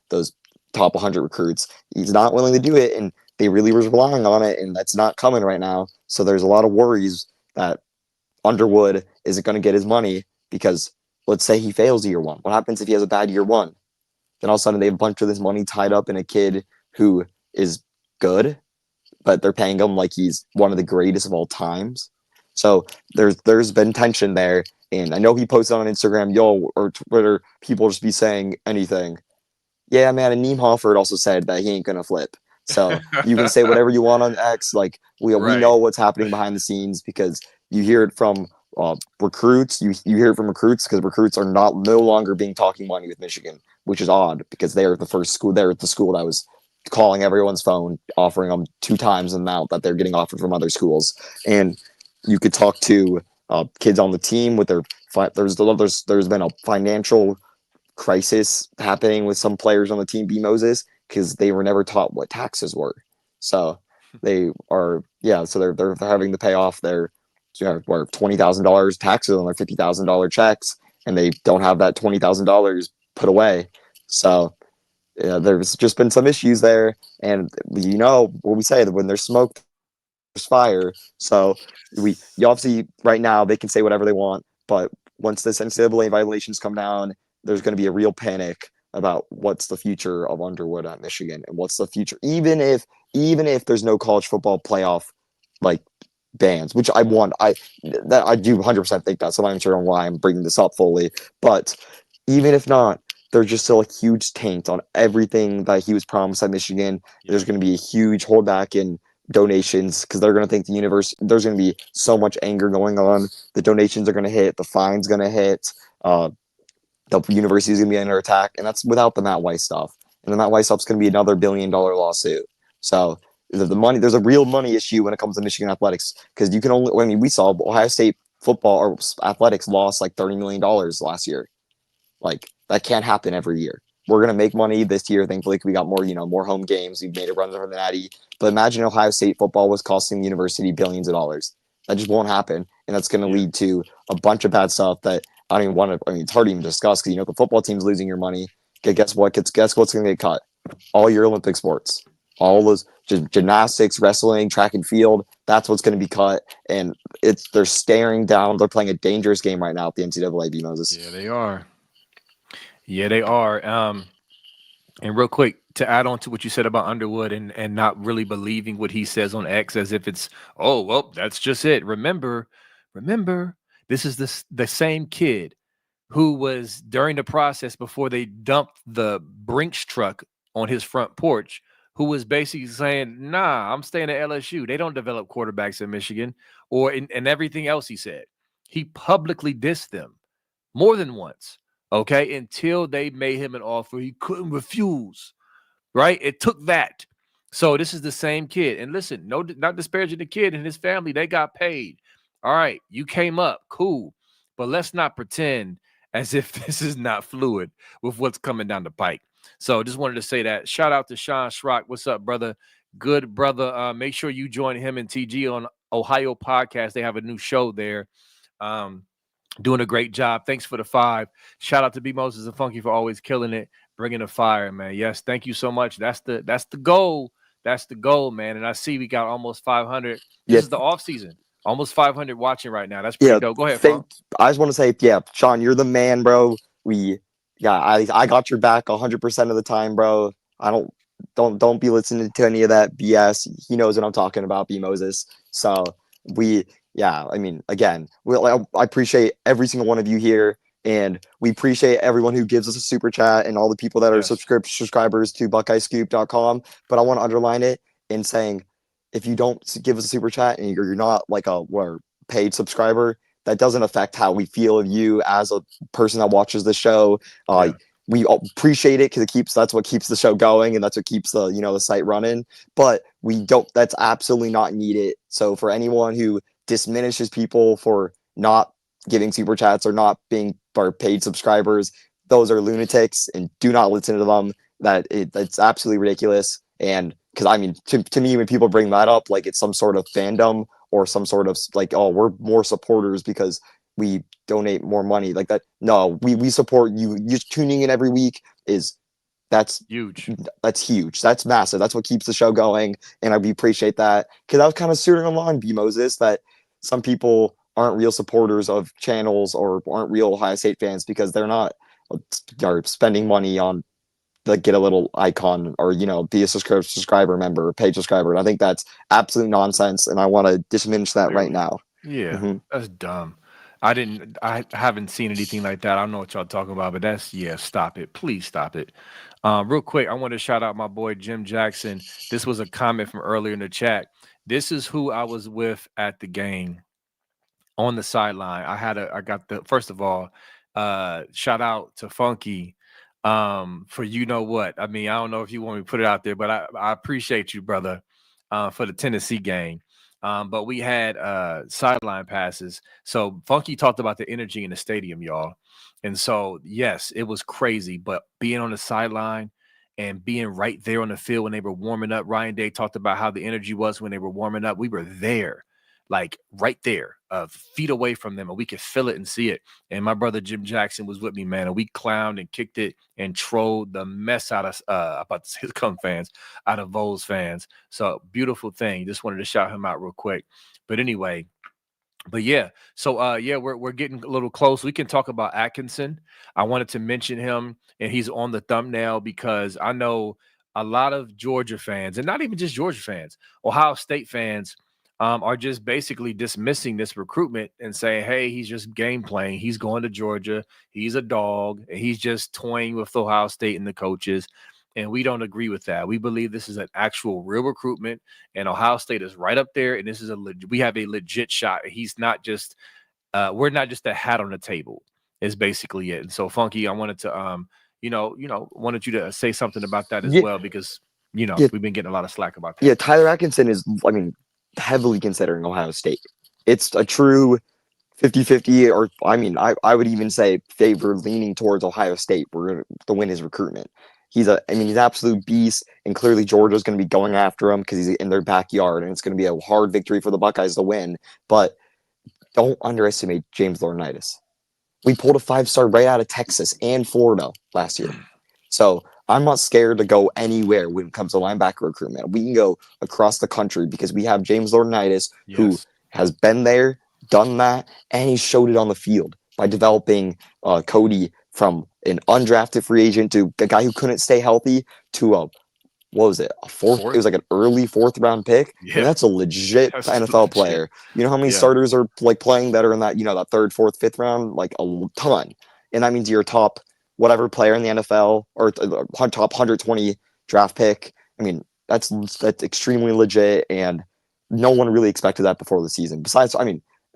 those top 100 recruits. He's not willing to do it, and they really was relying on it, and that's not coming right now. So there's a lot of worries that Underwood isn't going to get his money because let's say he fails year one. What happens if he has a bad year one? Then all of a sudden they have a bunch of this money tied up in a kid who is good, but they're paying him like he's one of the greatest of all times. So there's been tension there. And I know he posted on Instagram, or Twitter, people just be saying anything. Yeah, man, and Neem Hofford also said that he ain't going to flip. So you can say whatever you want on X. Like, we know what's happening behind the scenes because you hear it from recruits. You hear it from recruits because recruits are no longer being talking money with Michigan, which is odd because they're the first school. They're the school that was calling everyone's phone, offering them 2 times the amount that they're getting offered from other schools. And you could talk to kids on the team with there's been a financial crisis happening with some players on the team, B. Moses, because they were never taught what taxes were. So they're having to pay off their $20,000 taxes on their $50,000 checks, and they don't have that $20,000 put away. So there's just been some issues there, and what we say, that when there's smoke, there's fire. So you obviously right now they can say whatever they want, but once this NCAA violations come down, there's going to be a real panic about what's the future of Underwood at Michigan and what's the future, even if there's no college football playoff bans, which I do 100% think that. So I'm not sure on why I'm bringing this up fully, but even if not, there's just still a huge taint on everything that he was promised at Michigan. There's going to be a huge holdback in donations because they're going to think there's going to be so much anger going on. The donations are going to hit, the fine's going to hit, the university is going to be under attack, and that's without the Matt Weiss stuff. And the Matt Weiss stuff's going to be another $1 billion lawsuit. So there's a real money issue when it comes to Michigan athletics because we saw Ohio State football or athletics lost like $30 million last year. Like, that can't happen every year. We're going to make money this year. Thankfully, we got more home games. We've made a run for the Natty. But imagine Ohio State football was costing the university billions of dollars. That just won't happen. And that's going to lead to a bunch of bad stuff that I don't even want to, it's hard to even discuss because, the football team's losing your money. Guess what? Guess what's going to get cut? All your Olympic sports. All those gymnastics, wrestling, track and field. That's what's going to be cut. And they're staring down. They're playing a dangerous game right now at the NCAA, B. Moses. Yeah, they are. And real quick, to add on to what you said about Underwood and not really believing what he says on X as if it's, oh, well, that's just it. Remember, this is the same kid who was during the process before they dumped the Brinks truck on his front porch, who was basically saying, nah, I'm staying at LSU. They don't develop quarterbacks in Michigan, and everything else he said. He publicly dissed them more than once. Okay, until they made him an offer he couldn't refuse, right? It took that. So this is the same kid. And listen, not disparaging the kid and his family. They got paid. All right, you came up, cool. But let's not pretend as if this is not fluid with what's coming down the pike. So just wanted to say that. Shout out to Sean Schrock. What's up, brother? Good brother. Make sure you join him and TG Ohio podcast. They have a new show there. Doing a great job. Thanks for the 5. Shout out to B Moses and Funky for always killing it, bringing the fire, man. Yes, thank you so much. That's the goal. That's the goal, man. And I see we got almost 500. This is the off season. Almost 500 watching right now. That's pretty dope. Go ahead, Funk. I just want to say, Sean, you're the man, bro. I got your back 100% of the time, bro. I don't be listening to any of that BS. He knows what I'm talking about, B Moses. So I mean, again, I appreciate every single one of you here, and we appreciate everyone who gives us a super chat and all the people that are subscribers to BuckeyeScoop.com. But I want to underline it in saying, if you don't give us a super chat and you're not like a paid subscriber, that doesn't affect how we feel of you as a person that watches the show. We appreciate it because that's what keeps the show going, and that's what keeps the site running. But that's absolutely not needed. So for anyone who diminishes people for not giving super chats or not being our paid subscribers, those are lunatics, and do not listen to them. That's absolutely ridiculous. And because I mean, to me, when people bring that up, like it's some sort of fandom or some sort of like, oh, we're more supporters because we donate more money, like that. No, we support you. Just tuning in every week that's huge. That's huge. That's massive. That's what keeps the show going, and we appreciate that. Because I was kind of suiting along, B Moses, that some people aren't real supporters of channels or aren't real Ohio State fans because they're spending money on get a little icon or be a subscriber member or paid subscriber. And I think that's absolute nonsense, and I want to diminish that right now. Yeah, that's dumb. I haven't seen anything like that. I don't know what y'all talking about, but stop it. Please stop it. Real quick, I want to shout out my boy Jim Jackson. This was a comment from earlier in the chat. This is who I was with at the game on the sideline. First of all, shout out to Funky for what. I mean, I don't know if you want me to put it out there, but I appreciate you, brother, for the Tennessee game. But we had sideline passes. So Funky talked about the energy in the stadium, y'all. And so, yes, it was crazy. But being on the sideline and being right there on the field when they were warming up, Ryan Day talked about how the energy was when they were warming up. We were there, like right there, feet away from them, and we could feel it and see it. And my brother Jim Jackson was with me, man, and we clowned and kicked it and trolled the mess out of about the Cum fans, out of Vols fans. So beautiful thing. Just wanted to shout him out real quick. But anyway, so we're getting a little close. We can talk about Atkinson. I wanted to mention him, and he's on the thumbnail because I know a lot of Georgia fans, and not even just Georgia fans, Ohio State fans, are just basically dismissing this recruitment and saying, hey, he's just game playing. He's going to Georgia. He's a dog, and he's just toying with Ohio State and the coaches. And we don't agree with that. We believe this is an actual real recruitment, and Ohio State is right up there. And this is we have a legit shot. He's not just, we're not just a hat on the table is basically it. And so Funky, I wanted to, wanted you to say something about that as well, because, we've been getting a lot of slack about that. Yeah. Tyler Atkinson is, heavily considering Ohio State. It's a true 50-50, or I would even say favor leaning towards Ohio State to win his recruitment. He's an absolute beast, and clearly Georgia's going to be going after him because he's in their backyard, and it's going to be a hard victory for the Buckeyes to win. But don't underestimate James Laurinaitis. We pulled a 5-star right out of Texas and Florida last year. So I'm not scared to go anywhere when it comes to linebacker recruitment. We can go across the country because we have James Laurinaitis, who has been there, done that, and he showed it on the field by developing Cody from an undrafted free agent to a guy who couldn't stay healthy to a fourth? It was like an early 4th round pick. Yeah. And that's a legit NFL player. You know how many starters are playing that are in that, that 3rd, 4th, 5th round? Like a ton. And that means you're top whatever player in the NFL or top 120 draft pick. That's extremely legit, and no one really expected that before the season. Besides,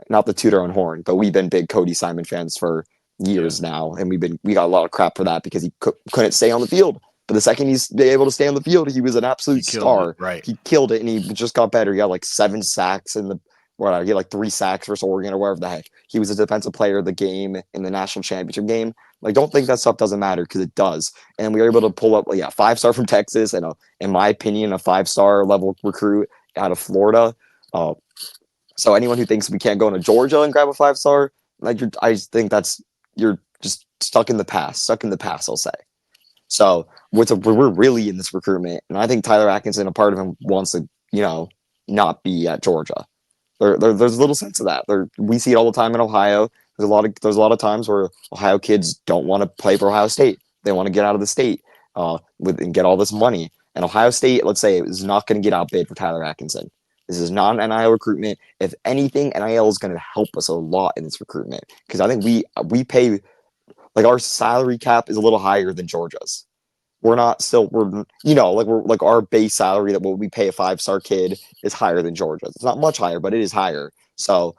not to toot our own horn, but we've been big Cody Simon fans for years now, and we got a lot of crap for that because he couldn't stay on the field. But the second he's able to stay on the field, he was an absolute star. Right, he killed it, and he just got better. He got like 7 sacks he had like 3 sacks versus Oregon or wherever the heck. He was a defensive player of the game in the national championship game. Don't think that stuff doesn't matter, because it does. And we were able to pull up 5-star from Texas, and in my opinion, a 5-star level recruit out of Florida. So anyone who thinks we can't go into Georgia and grab a 5-star, like I just think you're just stuck in the past. I'll say. So we're really in this recruitment, and I think Tyler Atkinson, a part of him, wants to not be at Georgia. There's a little sense of that. We see it all the time in Ohio. There's a lot of times where Ohio kids don't want to play for Ohio State. They want to get out of the state and get all this money. And Ohio State, let's say, is not going to get outbid for Tyler Atkinson. This is not an NIL recruitment. If anything, NIL is going to help us a lot in this recruitment because I think we pay, like, our salary cap is a little higher than Georgia's. We're like our base salary that what we pay a 5-star kid is higher than Georgia's. It's not much higher, but it is higher. So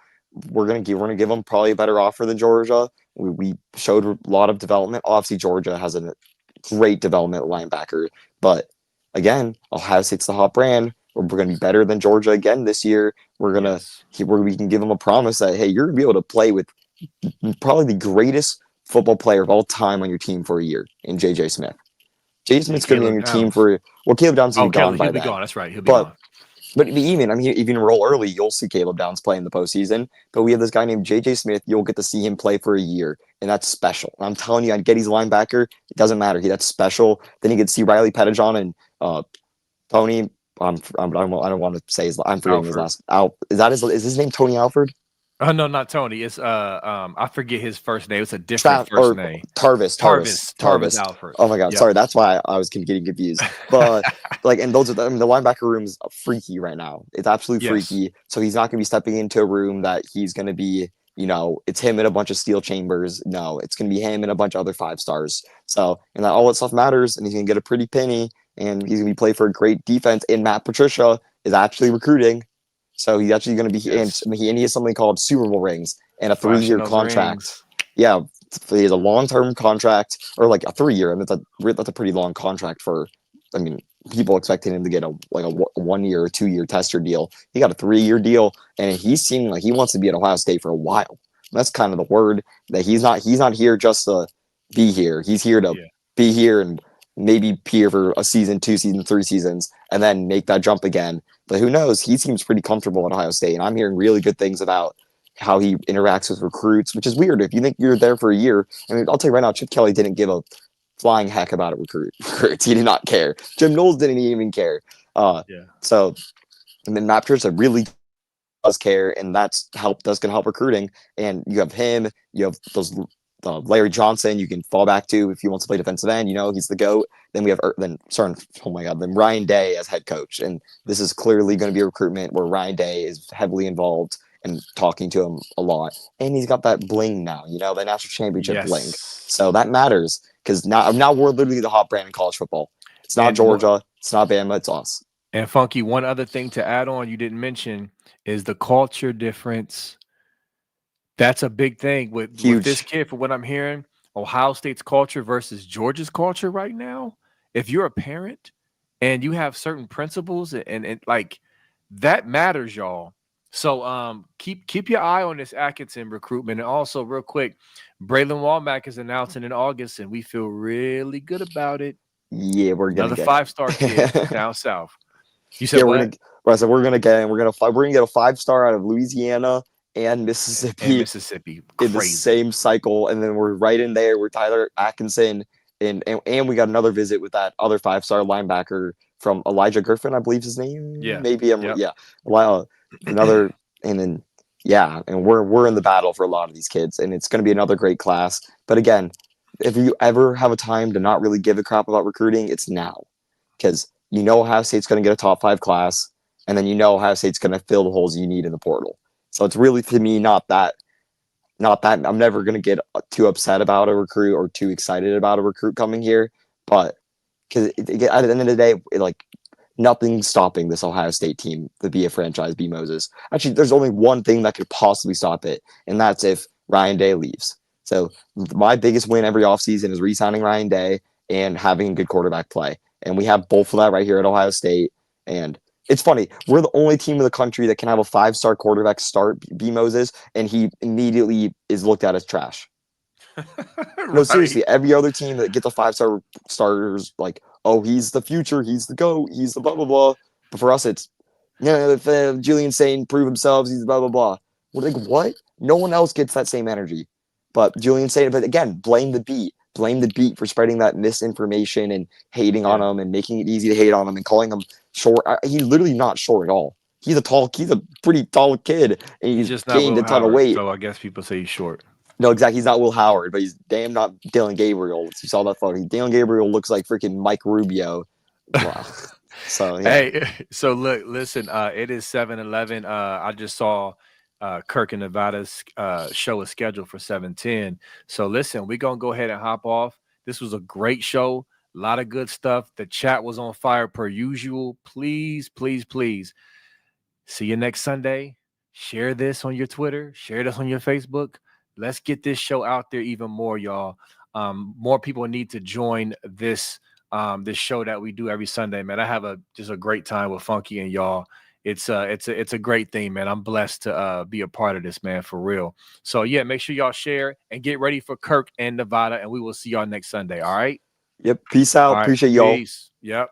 we're gonna give them probably a better offer than Georgia. We showed a lot of development. Obviously, Georgia has a great development linebacker, but again, Ohio State's the hot brand. We're going to be better than Georgia again this year. We can give them a promise that, hey, you're going to be able to play with probably the greatest football player of all time on your team for a year in J.J. Smith. J.J. Smith's going to be on your team for Caleb Downs will be gone by then. He'll be gone. That's right. He'll be gone. But even if you roll early, you'll see Caleb Downs play in the postseason. But we have this guy named J.J. Smith. You'll get to see him play for a year, and that's special. And I'm telling you, I'd get his linebacker. It doesn't matter. That's special. Then you get to see Riley Pettijohn and Tony. I don't want to say his. I'm forgetting his last. Is his name Tony Alford? Oh no, not Tony. It's I forget his first name. It's a different first name. Tarvis Alford. Oh my god, sorry. That's why I was getting confused. But and those are the linebacker room is freaky right now. It's absolutely freaky. So he's not going to be stepping into a room that he's going to be. It's him and a bunch of steel chambers. No, it's going to be him and a bunch of other 5-stars. So and that all that stuff matters, and he's going to get a pretty penny, and he's going to be play for a great defense. And Matt Patricia is actually recruiting. So he's actually going to be, and he has something called Super Bowl rings and a 3-year contract. Rings. Yeah, he has a long-term contract, or like a 3-year, and that's a pretty long contract for. I mean, people expecting him to get a 1-year or 2-year tester deal. He got a 3-year deal, and he's seeming like he wants to be at Ohio State for a while. That's kind of the word that he's not here just to be here. He's here to be here and maybe peer for a season, 2 seasons, 3 seasons, and then make that jump again. But who knows? He seems pretty comfortable at Ohio State, and I'm hearing really good things about how he interacts with recruits, which is weird. If you think you're there for a year, I mean, I'll tell you right now, Chip Kelly didn't give a flying heck about it. Recruits. He did not care. Jim Knowles didn't even care. So, and then Matt Patricia really does care, and that's can help recruiting. And you have him, you have those Larry Johnson you can fall back to if he wants to play defensive end. He's the GOAT. Then we have then Ryan Day as head coach, and this is clearly going to be a recruitment where Ryan Day is heavily involved and talking to him a lot. And he's got that bling now, the national championship bling. So that matters because now we're literally the hot brand in college football. It's not Georgia, it's not Bama, it's us. And Funky, one other thing to add on you didn't mention is the culture difference. That's a big thing with this kid. For what I'm hearing, Ohio State's culture versus Georgia's culture right now. If you're a parent and you have certain principles and like that matters, y'all. So keep your eye on this Atkinson recruitment. And also, real quick, Braylon Walmack is announcing in August, and we feel really good about it. Yeah, we're gonna another 5-star kid down south. You said we're gonna get a 5-star out of Louisiana and Mississippi. In the same cycle, and then we're right in there with Tyler Atkinson, and we got another visit with that other 5-star linebacker from Elijah Griffin, I believe his name. Yeah, maybe another, and then and we're in the battle for a lot of these kids, and it's going to be another great class. But again, if you ever have a time to not really give a crap about recruiting, it's now, because Ohio State's going to get a top 5 class, and then Ohio State's going to fill the holes you need in the portal. So it's really, to me, not that I'm never going to get too upset about a recruit or too excited about a recruit coming here. But because at the end of the day, nothing's stopping this Ohio State team to be a franchise, B. Moses. Actually, there's only one thing that could possibly stop it, and that's if Ryan Day leaves. So my biggest win every offseason is re-signing Ryan Day and having good quarterback play. And we have both of that right here at Ohio State. And it's funny, we're the only team in the country that can have a 5-star quarterback start, B. Moses, and he immediately is looked at as trash. Right. No, seriously, every other team that gets a 5-star starters, like, oh, he's the future, he's the GOAT, he's the blah, blah, blah. But for us, it's if Julian's saying prove himself, he's blah blah blah. We're like, what? No one else gets that same energy. But Julian's saying, but again, blame the beat. Blame the beat for spreading that misinformation and hating on him and making it easy to hate on him and calling him short. He's literally not short at all. He's a pretty tall kid, and He's he's just not gained Will a ton of Howard, weight. so I guess people say he's short. No, exactly. He's not Will Howard, but he's damn not Dylan Gabriel. You saw that photo. Dylan Gabriel looks like freaking Mike Rubio. Wow. So yeah. Hey, so look, listen, it is 7:11. I just saw Kirk and Nevada's show is scheduled for 7:10. So listen, we're gonna go ahead and hop off. This was a great show, a lot of good stuff. The chat was on fire per usual. Please, please, please. See you next Sunday. Share this on your Twitter, share this on your Facebook. Let's get this show out there even more, y'all. More people need to join this show that we do every Sunday, man. I have just a great time with Funky and y'all. It's a great thing, man. I'm blessed to be a part of this, man, for real. So yeah, make sure y'all share and get ready for Kirk and Nevada, and we will see y'all next Sunday. All right. Yep. Peace out. All right. Appreciate y'all. Peace. Yep.